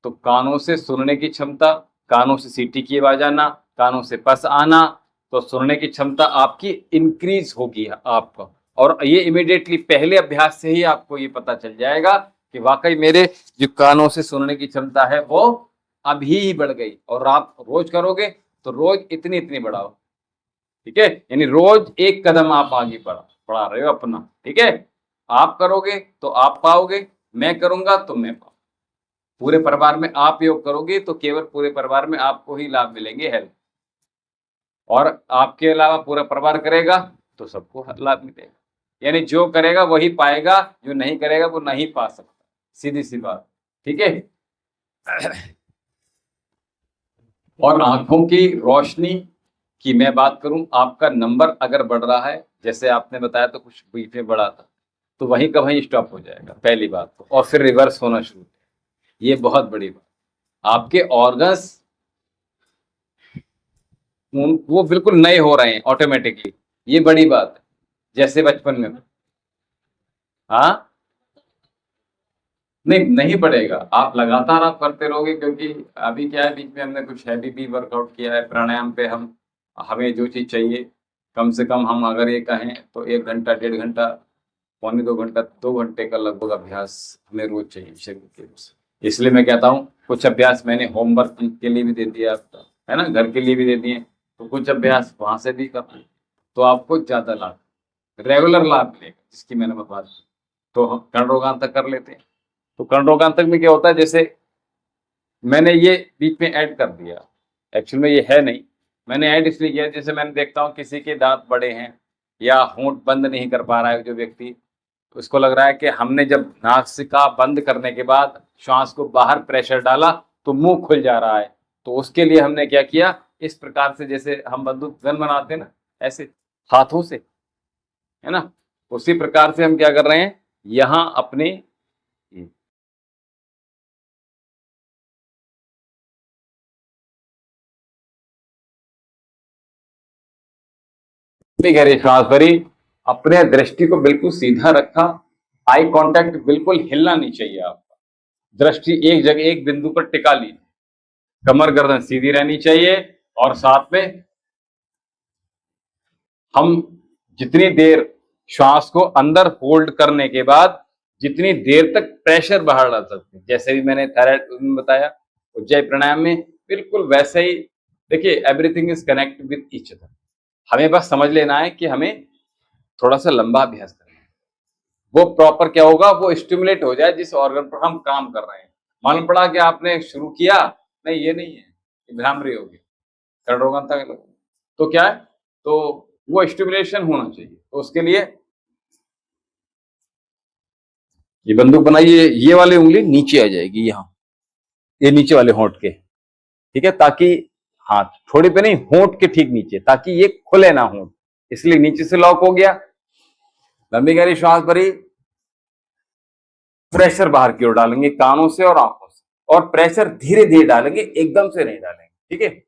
तो कानों से सुनने की क्षमता, कानों से सीटी की आवाज आना, कानों से पस आना, तो सुनने की क्षमता आपकी इंक्रीज होगी आपका। और ये इमीडिएटली पहले अभ्यास से ही आपको ये पता चल जाएगा कि वाकई मेरे जो कानों से सुनने की क्षमता है वो अभी ही बढ़ गई। और आप रोज करोगे तो रोज इतनी इतनी बढ़ाओ। ठीक है, यानी रोज एक कदम आप आगे बढ़ा रहे हो अपना। ठीक है, आप करोगे तो आप पाओगे, मैं करूंगा तो मैं पाऊंगा। पूरे परिवार में आप योग करोगे तो केवल पूरे परिवार में आपको ही लाभ मिलेंगे हेल्थ, और आपके अलावा पूरा परिवार करेगा तो सबको लाभ मिलेगा। यानी जो करेगा वही पाएगा, जो नहीं करेगा वो नहीं पा सकता, सीधी सी बात। ठीक है। और आंखों की रोशनी की मैं बात करूं, आपका नंबर अगर बढ़ रहा है, जैसे आपने बताया तो कुछ बीच में बढ़ा था, तो वहीं का वहीं स्टॉप हो जाएगा पहली बात तो, और फिर रिवर्स होना शुरू। ये बहुत बड़ी बात। आपके ऑर्गन्स वो बिल्कुल नए हो रहे हैं ऑटोमेटिकली, ये बड़ी बात है, जैसे बचपन में। हाँ, नहीं नहीं पड़ेगा, आप लगातार आप करते रहोगे, क्योंकि अभी क्या है, बीच में हमने कुछ हैवी भी वर्कआउट किया है प्राणायाम पे। हम हमें जो चीज़ चाहिए, कम से कम हम अगर ये कहें तो 1 घंटा 1.5 घंटा, पौने 2 घंटा, 2 घंटे का लगभग अभ्यास हमें रोज चाहिए शरीर के लिए। इसलिए मैं कहता हूँ कुछ अभ्यास मैंने होमवर्क के लिए भी दे दिया आपका, है ना, घर के लिए भी दे दिए, तो कुछ अभ्यास वहां से भी करना है, तो आपको ज्यादा लाभ, रेगुलर लाभ मिलेगा, जिसकी मैंने बात की। तो हम कर्ण रोगान तक कर लेते हैं। तो कर्ण रोगान तक में क्या होता है, जैसे मैंने ये बीच में ऐड कर दिया, एक्चुअल में ये है नहीं, मैंने ऐड इसलिए किया, जैसे मैंने देखता हूँ किसी के दांत बड़े हैं या होंठ बंद नहीं कर पा रहा है जो व्यक्ति, तो उसको लग रहा है कि हमने जब नासिका बंद करने के बाद श्वास को बाहर प्रेशर डाला तो मुंह खुल जा रहा है। तो उसके लिए हमने क्या किया, इस प्रकार से जैसे हम बंदूक गन बनाते हैं ना, ऐसे हाथों से, है ना, उसी प्रकार से हम क्या कर रहे हैं यहाँ अपने गहरी श्वास भरी, अपने दृष्टि को बिल्कुल सीधा रखा, आई कांटेक्ट बिल्कुल हिलना नहीं चाहिए आपका, दृष्टि एक जगह एक बिंदु पर टिका ली, कमर गर्दन सीधी रहनी चाहिए, और साथ में हम जितनी देर श्वास को अंदर होल्ड करने के बाद जितनी देर तक प्रेशर बाहर डाल सकते हैं, जैसे भी मैंने थायराइड में बताया, उज्जय प्राणायाम में बिल्कुल वैसे ही। देखिए, everything is connect with each other, हमें बस समझ लेना है कि हमें थोड़ा सा लंबा अभ्यास करना है, वो प्रॉपर क्या होगा, वो स्टिमुलेट हो जाए जिस ऑर्गन पर हम काम कर रहे हैं। मालूम पड़ा कि आपने शुरू किया, नहीं ये नहीं है, ये भ्रामरी होगी, कर्णरोगन तक, तो क्या है, तो वो स्टिमुलेशन होना चाहिए, तो उसके लिए ये बंदूक बनाइए, ये वाली उंगली नीचे आ जाएगी यहाँ, ये नीचे वाले होंठ के, ठीक है, ताकि, हाँ, थोड़ी पे नहीं, होंठ के ठीक नीचे, ताकि ये खुले ना होंठ, इसलिए नीचे से लॉक हो गया। लंबी गहरी श्वास भरी, प्रेशर बाहर की ओर डालेंगे कानों से और आंखों से, और प्रेशर धीरे धीरे डालेंगे, एकदम से नहीं डालेंगे, ठीक है।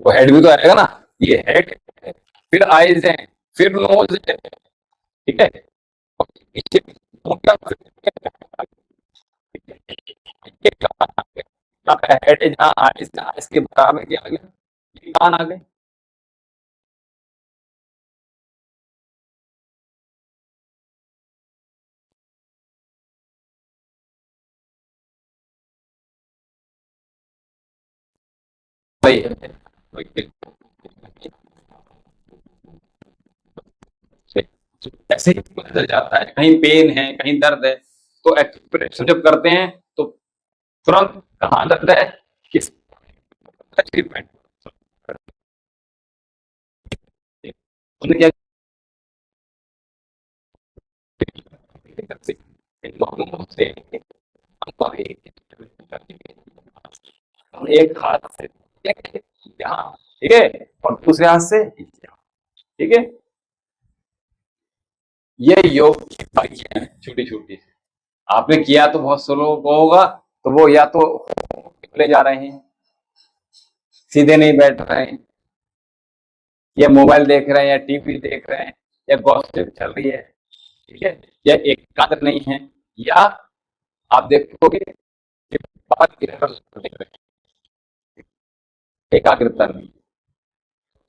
वो हेड भी तो आएगा ना, ये हेड है, फिर आईज है, फिर नोज है, ठीक है। हेड है जहाँ आईज है, आईज के बराबर क्या आ गया, कान आ गए। वही है, वही है। ऐसे ही बदल जाता है, कहीं पेन है कहीं दर्द है, तो एक्सप्रेशन जब करते हैं तो तुरंत कहाँ दर्द है, किस ट्रीटमेंट, उन्हें क्या से एक हाथ से यहाँ, ठीक है, और दूसरे हाथ से, ठीक है। ये योग की बारीकियां हैं छोटी छोटी। आपने किया तो बहुत से लोगों को होगा, तो वो या तो ले जा रहे हैं, सीधे नहीं बैठ रहे हैं, या मोबाइल देख रहे हैं, या टीवी देख रहे हैं, या गॉसिप चल रही है, ठीक है, या एकाग्र नहीं है, या आप देखोगे कि बात की तरफ देख रहे हैं, एकाग्रता नहीं।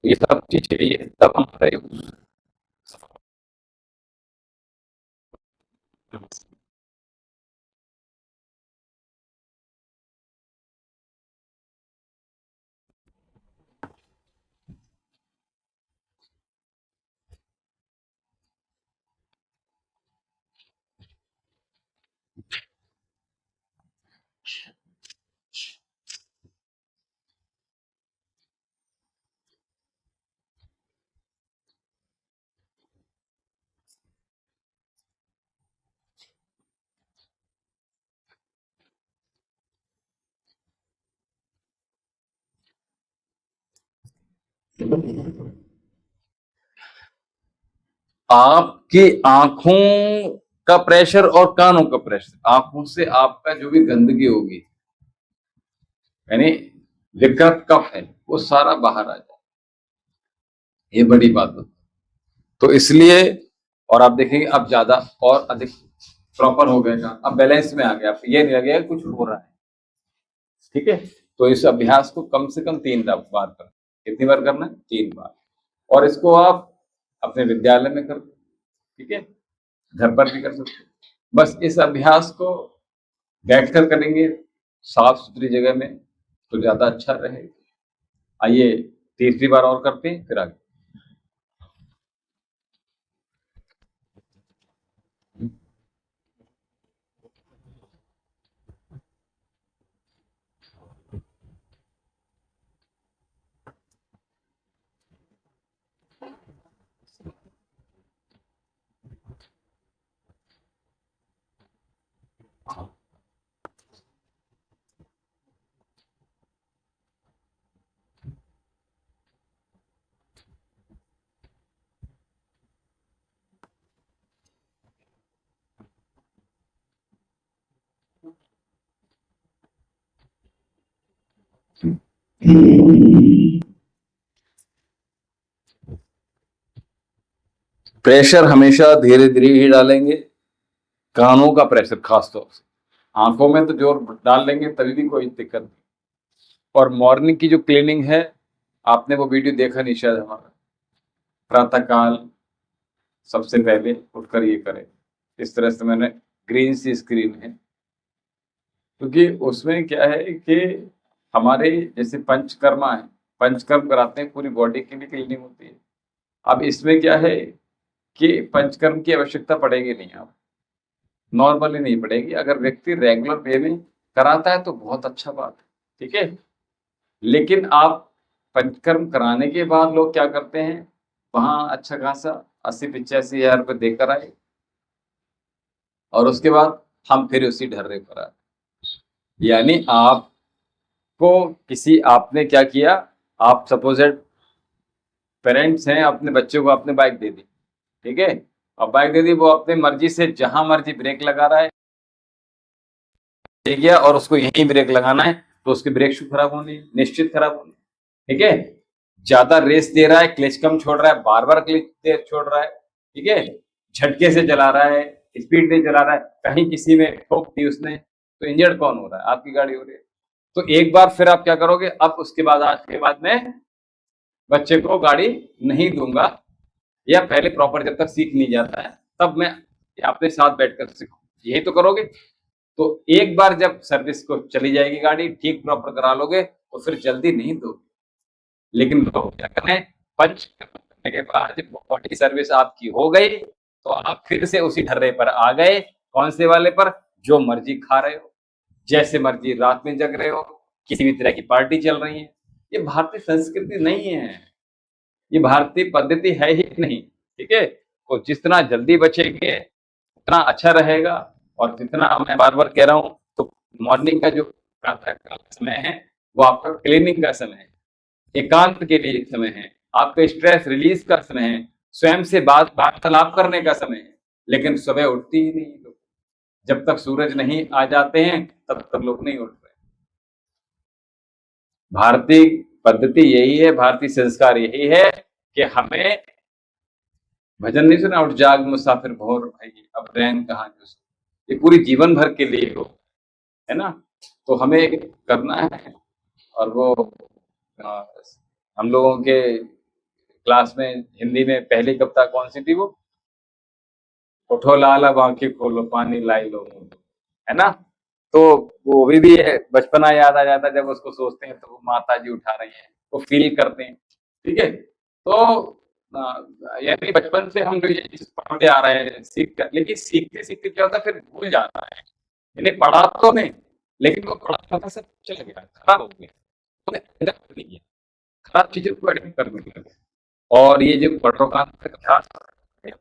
ये सब चीज चाहिए तब हमारे आपकी आंखों का प्रेशर और कानों का प्रेशर, आंखों से आपका जो भी गंदगी होगी, यानी विकृत कफ है, वो सारा बाहर आ जाए, ये बड़ी बात है। तो इसलिए, और आप देखेंगे अब ज्यादा और अधिक प्रॉपर हो गएगा, अब बैलेंस में आ गया, आपको ये नहीं लगेगा कुछ हो रहा है, ठीक है। तो इस अभ्यास को कम से कम 3 बार करना। कितनी बार करना है? 3 बार। और इसको आप अपने विद्यालय में कर, ठीक है, घर पर भी कर सकते हो। बस इस अभ्यास को बैठकर करेंगे साफ सुथरी जगह में तो ज्यादा अच्छा रहेगा। आइए तीसरी बार और करते हैं, फिर आगे। प्रेशर हमेशा धीरे धीरे ही डालेंगे, कानों का प्रेशर खास तौर से, आंखों में तो जोर डाल लेंगे तभी भी कोई दिक्कत नहीं। और मॉर्निंग की जो क्लीनिंग है, आपने वो वीडियो देखा नहीं शायद हमारा, प्रातःकाल सबसे पहले उठकर ये करें, इस तरह से मैंने ग्रीन सी स्क्रीन है, क्योंकि उसमें क्या है कि हमारे जैसे पंचकर्मा है, पंचकर्म कराते हैं, पूरी बॉडी की भी क्लीनिंग होती है। अब इसमें क्या है कि पंचकर्म की आवश्यकता पड़ेगी नहीं, आप नॉर्मली नहीं पड़ेगी, अगर व्यक्ति रेगुलर वे में कराता है तो बहुत अच्छा बात है, ठीक है। लेकिन आप पंचकर्म कराने के बाद लोग क्या करते हैं, वहां अच्छा खासा 80-85 हजार रुपये देकर आए, और उसके बाद हम फिर उसी ढर्रे पर आए। यानी आपको किसी, आपने क्या किया, आप सपोजेड पेरेंट्स हैं, अपने बच्चे को आपने बाइक दे दी, ठीक है, अब बाइक दे दी, वो अपनी मर्जी से जहां मर्जी ब्रेक लगा रहा है, ठीक है, और उसको यहीं ब्रेक लगाना है, तो उसके ब्रेक शू खराब होने, निश्चित खराब होने, ठीक है। ज्यादा रेस दे रहा है, क्लच कम छोड़ रहा है, बार बार क्लच छोड़ रहा है, ठीक है, झटके से चला रहा है, स्पीड नहीं चला रहा है, कहीं किसी में ठोक दी उसने, तो इंजर्ड कौन हो रहा है? आपकी गाड़ी हो रही है। तो एक बार फिर आप क्या करोगे, अब उसके बाद आज के बाद में बच्चे को गाड़ी नहीं दूंगा, या पहले प्रॉपर जब तक सीख नहीं जाता है तब मैं अपने साथ बैठकर सीखूं, यही तो करोगे। तो एक बार जब सर्विस को चली जाएगी गाड़ी, ठीक प्रॉपर करा लोगे, तो फिर जल्दी नहीं दोगे। लेकिन लोग क्या करें, पंच करने के बाद बॉडी सर्विस आपकी हो गई तो आप फिर से उसी ढर्रे पर आ गए। कौन से वाले पर? जो मर्जी खा रहे हो, जैसे मर्जी रात में जग रहे हो, किसी भी तरह की पार्टी चल रही है। ये भारतीय संस्कृति नहीं है, ये भारतीय पद्धति है ही नहीं, ठीक है। तो जितना जल्दी बचेंगे उतना अच्छा रहेगा। और जितना, मैं बार बार कह रहा हूँ, तो मॉर्निंग का जो प्रातः काल समय है वो आपका क्लीनिंग का समय है, एकांत के लिए समय है, आपका स्ट्रेस रिलीज का समय है, स्वयं से वार्तालाप करने का समय है। लेकिन सुबह उठती ही नहीं लोग, जब तक सूरज नहीं आ जाते हैं तब तक लोग नहीं उठ रहे। भारतीय पद्धति यही है, भारतीय संस्कार यही है कि हमें, भजन नहीं सुना, उठ जाग मुसाफिर भोर भाई, अब रैन कहाँ जो सो, ये पूरी जीवन भर के लिए हो, है ना। तो हमें करना है। और वो आ, हम लोगों के क्लास में हिंदी में पहली कविता कौन सी थी? वो उठो लाल अब आंखें खोलो पानी लाई लो मुंह, है ना। तो वो भी है, बचपना याद आ जाता है जब उसको सोचते हैं, तो वो माता जी उठा रही हैं, वो फील करते हैं, ठीक है। तो यानी बचपन से हम लोग ये चीज पढ़ते आ रहे हैं, सीख कर, लेकिन सीखते सीखते क्या होता है, फिर भूल जाता है। यानी पढ़ा तो नहीं, लेकिन वो पढ़ा पढ़ा सब चला गया, खराब हो गया, उन्हें अडॉप्ट नहीं किया, खराब चीजों को अडॉप्ट करने लगे। और ये जो बड़ों का अभ्यास है,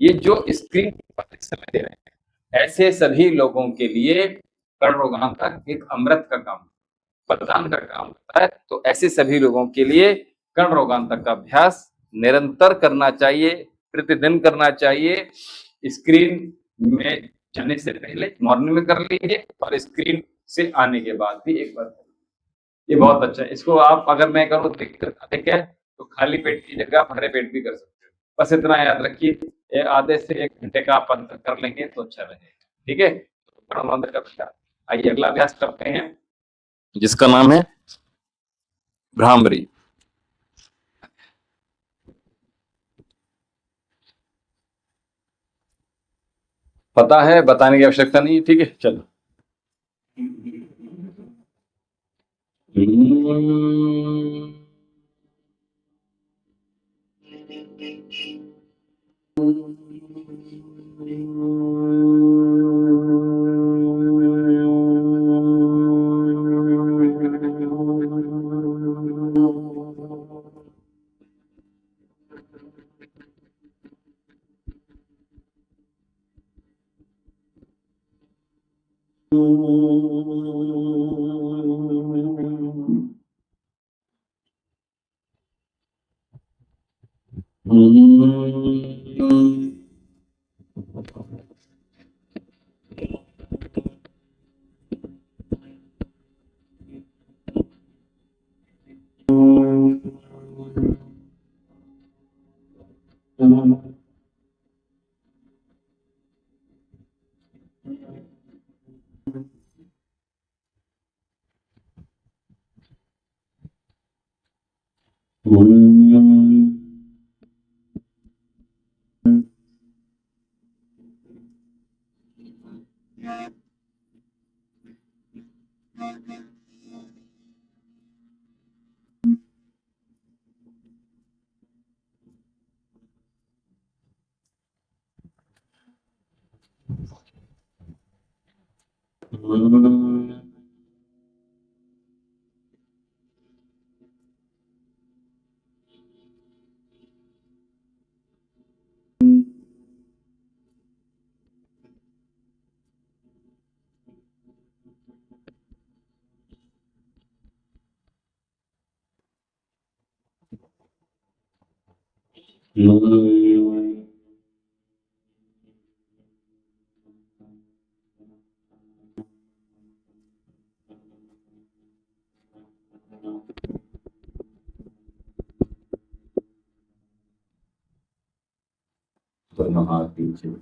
ये जो स्क्रीन पर समय दे रहे हैं, ऐसे सभी लोगों के लिए कर्ण रोगान का एक अमृत का काम, वरदान का काम होता है। तो ऐसे सभी लोगों के लिए कर्ण रोगान तक का अभ्यास निरंतर करना चाहिए, प्रतिदिन करना चाहिए। स्क्रीन में जाने से पहले मॉर्निंग में कर लीजिए, और स्क्रीन से आने के बाद भी एक बार, ये बहुत अच्छा है। इसको आप, अगर मैं करूँ दिक्कत अधिक है तो खाली पेट की जगह भरे पेट भी कर सकते हो। बस इतना याद रखिए, आधे से 1 घंटे का आप अंतर कर लेंगे तो अच्छा रहेगा, ठीक है। प्राणायाम का अभ्यास। आइए अगला अभ्यास करते हैं, जिसका नाम है भ्रामरी। पता है, बताने की आवश्यकता नहीं है, ठीक है, चलो। दोनों हाथ नीचे।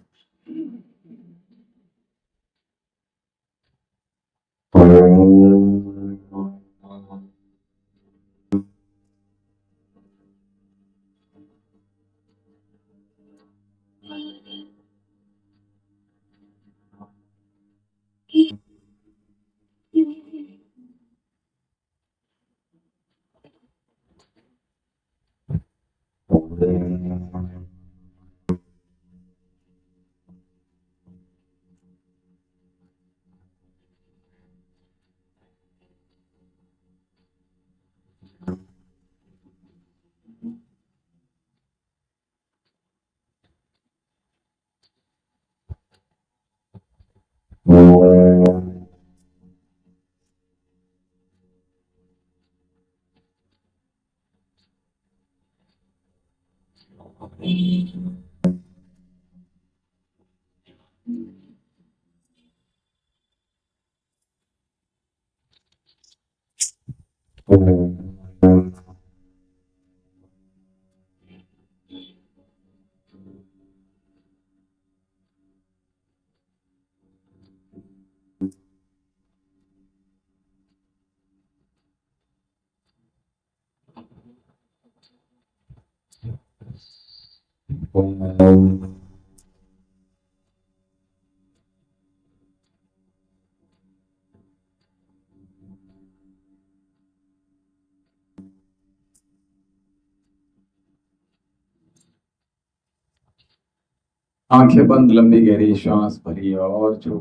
आंखें बंद, लंबी गहरी श्वास भरिए और जो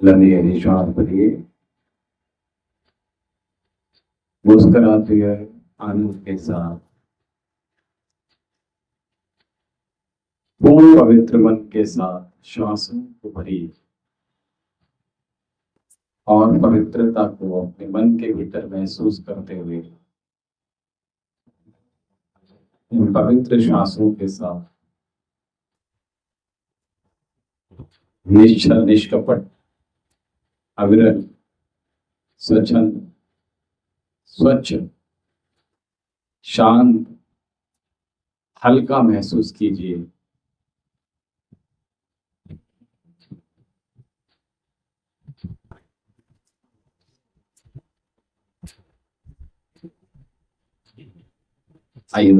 लंबी गहरी श्वास भरिए, मुस्कुराते हुए आनंद के साथ पूर्ण पवित्र मन के साथ श्वासों को भरिए और पवित्रता को अपने मन के भीतर महसूस करते हुए इन पवित्र श्वासों के साथ निश्चल, निष्कपट, अविरल, स्वच्छंद, स्वच्छ, शांत, हल्का महसूस कीजिए। आइए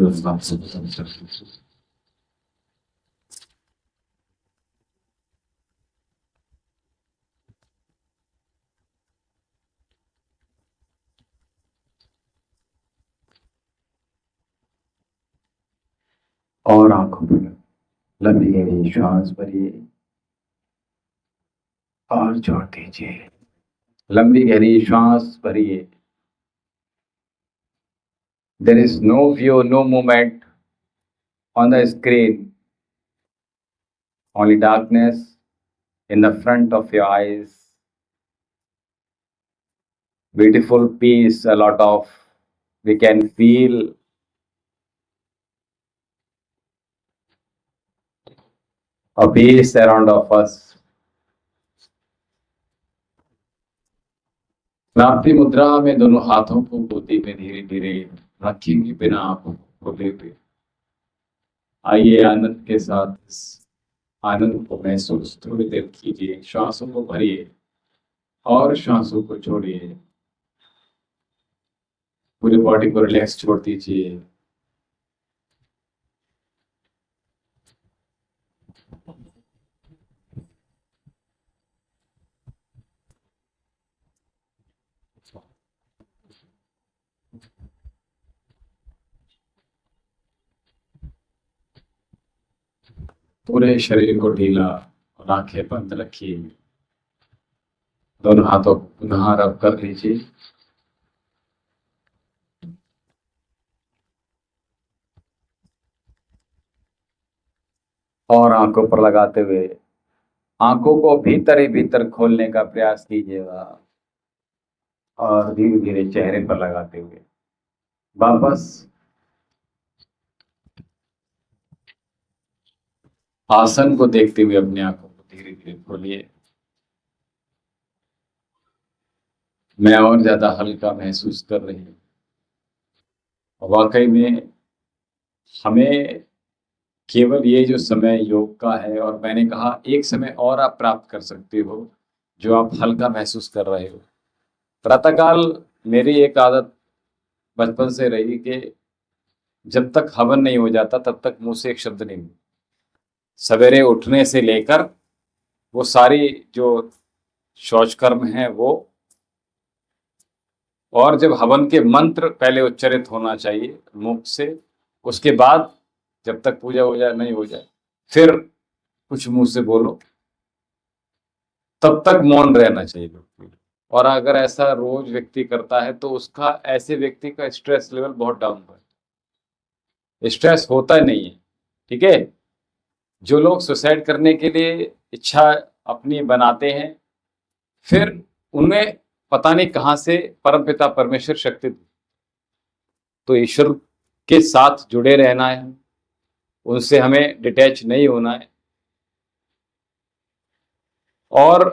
और आंखों पर लंबी गहरी श्वास भरिए और छोड़ दीजिए। लंबी गहरी श्वास भरिए। There is no view, no movement on the screen, only darkness in the front of your eyes. Beautiful peace, a lot of, we can feel a peace around of us. प्राप्ति मुद्रा में दोनों हाथों को गोदी में धीरे धीरे रखेंगे बिना आंखों को खोले हुए। आइए आनंद के साथ इस आनंद को महसूस थोड़ी देर कीजिए। श्वासों को भरिए और श्वासों को छोड़िए। पूरी बॉडी को रिलैक्स छोड़ दीजिए। पूरे शरीर को ढीला और आंखें बंद रखिए। दोनों हाथों को पुनः रब कर लीजिए। और आंखों पर लगाते हुए आंखों को भीतर ही भीतर खोलने का प्रयास कीजिएगा और धीरे धीरे चेहरे पर लगाते हुए वापस आसन को देखते हुए अपनी आंखों को धीरे धीरे खोलिए। मैं और ज्यादा हल्का महसूस कर रही हूँ। वाकई में हमें केवल ये जो समय योग का है, और मैंने कहा एक समय और आप प्राप्त कर सकते हो जो आप हल्का महसूस कर रहे हो। प्रातःकाल मेरी एक आदत बचपन से रही कि जब तक हवन नहीं हो जाता तब तक मुंह से एक शब्द नहीं बोलता। सवेरे उठने से लेकर वो सारी जो शौच कर्म है वो, और जब हवन के मंत्र पहले उच्चारित होना चाहिए मुख से, उसके बाद जब तक पूजा हो जाए नहीं हो जाए फिर कुछ मुंह से बोलो, तब तक मौन रहना चाहिए व्यक्ति को। और अगर ऐसा रोज व्यक्ति करता है तो उसका, ऐसे व्यक्ति का स्ट्रेस लेवल बहुत डाउन होता है, स्ट्रेस होता नहीं है। ठीक है, जो लोग सुसाइड करने के लिए इच्छा अपनी बनाते हैं, फिर उनमें पता नहीं कहां से परमपिता परमेश्वर शक्ति दी। तो ईश्वर के साथ जुड़े रहना है, उनसे हमें डिटैच नहीं होना है। और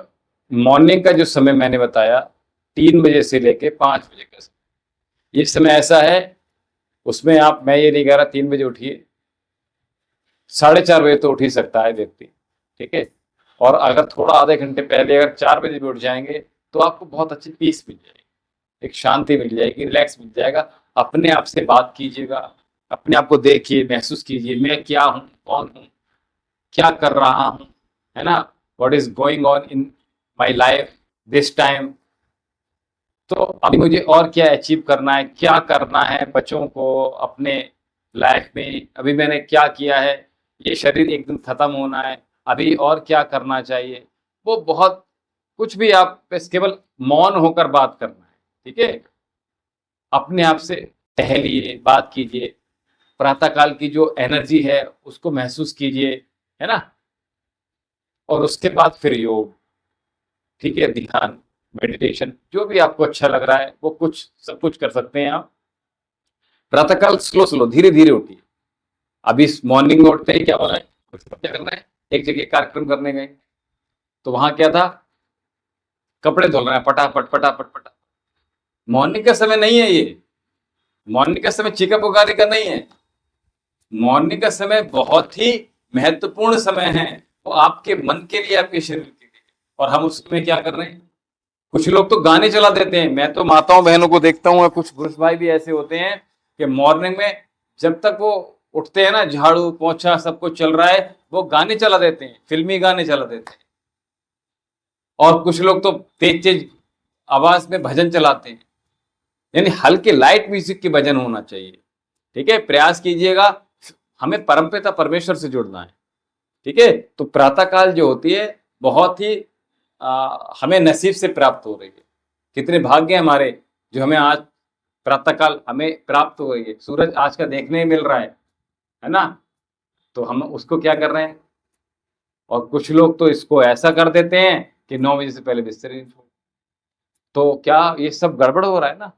मॉर्निंग का जो समय मैंने बताया 3 बजे से लेके 5 बजे का समय, ये समय ऐसा है उसमें आप, मैं ये नहीं कह रहा 3 बजे उठिए, 4:30 बजे तो उठ ही सकता है व्यक्ति। ठीक है, और अगर थोड़ा आधे घंटे पहले अगर 4 बजे भी उठ जाएंगे तो आपको बहुत अच्छी पीस मिल जाएगी, एक शांति मिल जाएगी, रिलैक्स मिल जाएगा। अपने आप से बात कीजिएगा, अपने आप को देखिए, महसूस कीजिए मैं क्या हूँ, कौन हूँ, क्या कर रहा हूँ, है ना, what is going on in my life this time. तो अभी मुझे और क्या अचीव करना है, क्या करना है बच्चों को अपने लाइफ में, अभी मैंने क्या किया है, ये शरीर एक दिन खत्म होना है, अभी और क्या करना चाहिए। वो बहुत कुछ भी आप बस केवल मौन होकर बात करना है। ठीक है, अपने आप से टहलिए, बात कीजिए, प्रातःकाल की जो एनर्जी है उसको महसूस कीजिए, है ना। और उसके बाद फिर योग, ठीक है, ध्यान, मेडिटेशन, जो भी आपको अच्छा लग रहा है वो कुछ सब कुछ कर सकते हैं आप। प्रातःकाल स्लो स्लो धीरे धीरे उठिए। अभी मॉर्निंग में उठते ही क्या हो रहा है, क्या करना है, एक जगह कार्यक्रम करने गए तो वहां क्या था, कपड़े धुल रहे हैं फटाफट फटाफट फटाफट। मॉर्निंग का समय नहीं है ये, मॉर्निंग का समय चिकन पुकारी का नहीं है। मॉर्निंग का समय बहुत ही महत्वपूर्ण समय है, वो आपके मन के लिए, आपके शरीर के लिए। और हम उसमें क्या कर रहे हैं, कुछ लोग तो गाने चला देते हैं। मैं तो माताओं बहनों को देखता हूँ, कुछ पुरुष भाई भी ऐसे होते हैं कि मॉर्निंग में जब तक वो उठते हैं ना, झाड़ू पोछा सब कुछ चल रहा है, वो गाने चला देते हैं, फिल्मी गाने चला देते हैं। और कुछ लोग तो तेज तेज आवाज में भजन चलाते हैं। यानी हल्के लाइट म्यूजिक के भजन होना चाहिए। ठीक है, प्रयास कीजिएगा, हमें परमपिता परमेश्वर से जुड़ना है। ठीक है, तो प्रातः काल जो होती है बहुत ही हमें नसीब से प्राप्त हो रही है। कितने भाग्य हमारे जो हमें आज प्रातःकाल हमें प्राप्त हो रही है। सूरज आज का देखने मिल रहा है ना। तो हम उसको क्या कर रहे हैं, और कुछ लोग तो इसको ऐसा कर देते हैं कि 9 बजे से पहले बिस्तर ही नहीं छोड़। तो क्या ये सब गड़बड़ हो रहा है ना।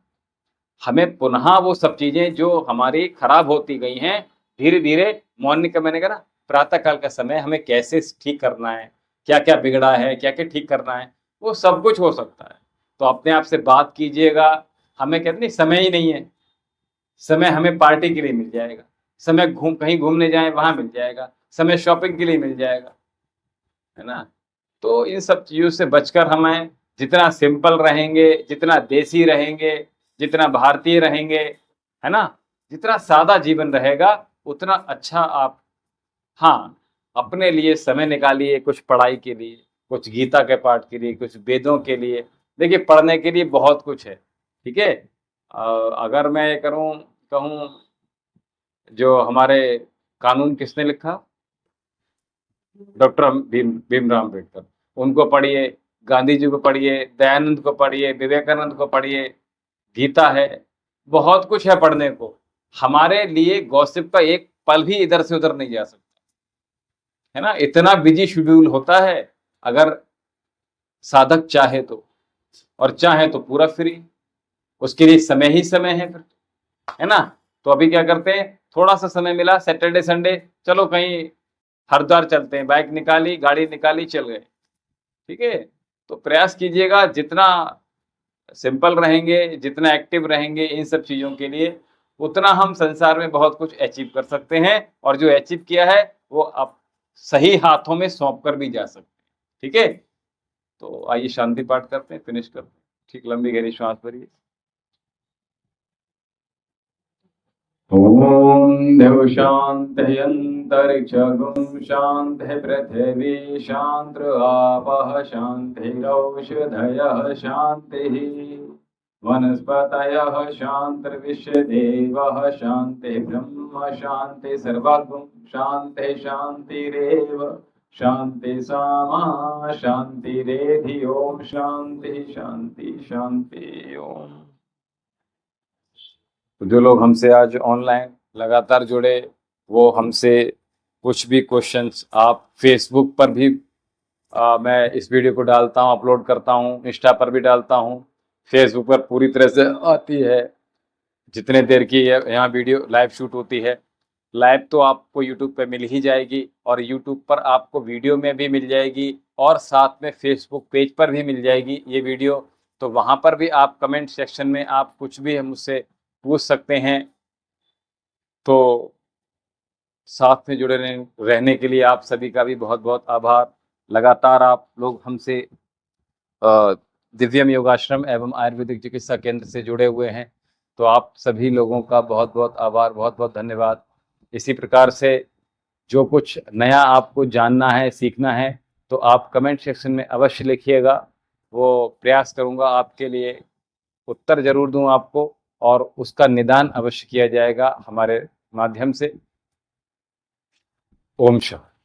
हमें पुनः वो सब चीजें जो हमारी खराब होती गई हैं धीरे धीरे, मॉर्निंग का मैंने कहा ना, प्रातःकाल का समय हमें कैसे ठीक करना है, क्या क्या बिगड़ा है, क्या क्या ठीक करना है, वो सब कुछ हो सकता है। तो अपने आप से बात कीजिएगा। हमें कहते नहीं समय ही नहीं है, समय हमें पार्टी के लिए मिल जाएगा, समय कहीं घूमने जाए वहां मिल जाएगा, समय शॉपिंग के लिए मिल जाएगा, है ना। तो इन सब चीजों से बचकर हमें जितना सिंपल रहेंगे, जितना देसी रहेंगे, जितना भारतीय रहेंगे, है ना, जितना सादा जीवन रहेगा उतना अच्छा आप, हाँ, अपने लिए समय निकालिए, कुछ पढ़ाई के लिए, कुछ गीता के पाठ के लिए, कुछ वेदों के लिए। देखिए पढ़ने के लिए बहुत कुछ है। ठीक है, अगर मैं करूं कहूं, जो हमारे कानून किसने लिखा, डॉक्टर भीमराव अम्बेडकर, उनको पढ़िए, गांधी जी को पढ़िए, दयानंद को पढ़िए, विवेकानंद को पढ़िए, गीता है, बहुत कुछ है पढ़ने को। हमारे लिए गॉसिप का एक पल भी इधर से उधर नहीं जा सकता, है ना। इतना बिजी शेड्यूल होता है, अगर साधक चाहे तो, और चाहे तो पूरा फ्री, उसके लिए समय ही समय है फिर, है ना। तो अभी क्या करते हैं, थोड़ा सा समय मिला सैटरडे संडे, चलो कहीं हरिद्वार चलते हैं, बाइक निकाली, गाड़ी निकाली, चल गए। ठीक है, तो प्रयास कीजिएगा जितना सिंपल रहेंगे, जितना एक्टिव रहेंगे इन सब चीज़ों के लिए, उतना हम संसार में बहुत कुछ अचीव कर सकते हैं, और जो अचीव किया है वो आप सही हाथों में सौंप कर भी जा सकते हैं। ठीक है, तो आइए शांति पाठ करते हैं, फिनिश करते हैं। ठीक, लंबी गहरी श्वास भरिए। ओम देव शांति अंतरिक्षगुं शांति पृथिवी शांति आपः शांतिरौषधयः शांतिः वनस्पतयः शांतिर्विश्वदेवः शांति ब्रह्म शांति सर्वगुं शांति शांतिरेव शांति सामा शांतिरेधि ओम शांति शांति शांति ओम। तो जो लोग हमसे आज ऑनलाइन लगातार जुड़े, वो हमसे कुछ भी क्वेश्चंस आप फेसबुक पर भी मैं इस वीडियो को डालता हूँ, अपलोड करता हूँ, इंस्टा पर भी डालता हूँ। फेसबुक पर पूरी तरह से आती है, जितने देर की यहाँ वीडियो लाइव शूट होती है। लाइव तो आपको यूट्यूब पे मिल ही जाएगी, और यूट्यूब पर आपको वीडियो में भी मिल जाएगी, और साथ में फेसबुक पेज पर भी मिल जाएगी ये वीडियो। तो वहाँ पर भी आप कमेंट सेक्शन में आप कुछ भी मुझसे पूछ सकते हैं। तो साथ में जुड़े रहने के लिए आप सभी का भी बहुत बहुत आभार। लगातार आप लोग हमसे दिव्यम योगाश्रम एवं आयुर्वेदिक चिकित्सा केंद्र से जुड़े हुए हैं, तो आप सभी लोगों का बहुत बहुत आभार, बहुत बहुत धन्यवाद। इसी प्रकार से जो कुछ नया आपको जानना है, सीखना है, तो आप कमेंट सेक्शन में अवश्य लिखिएगा। वो प्रयास करूँगा आपके लिए उत्तर जरूर दूं आपको, और उसका निदान अवश्य किया जाएगा हमारे माध्यम से। ओम शांति।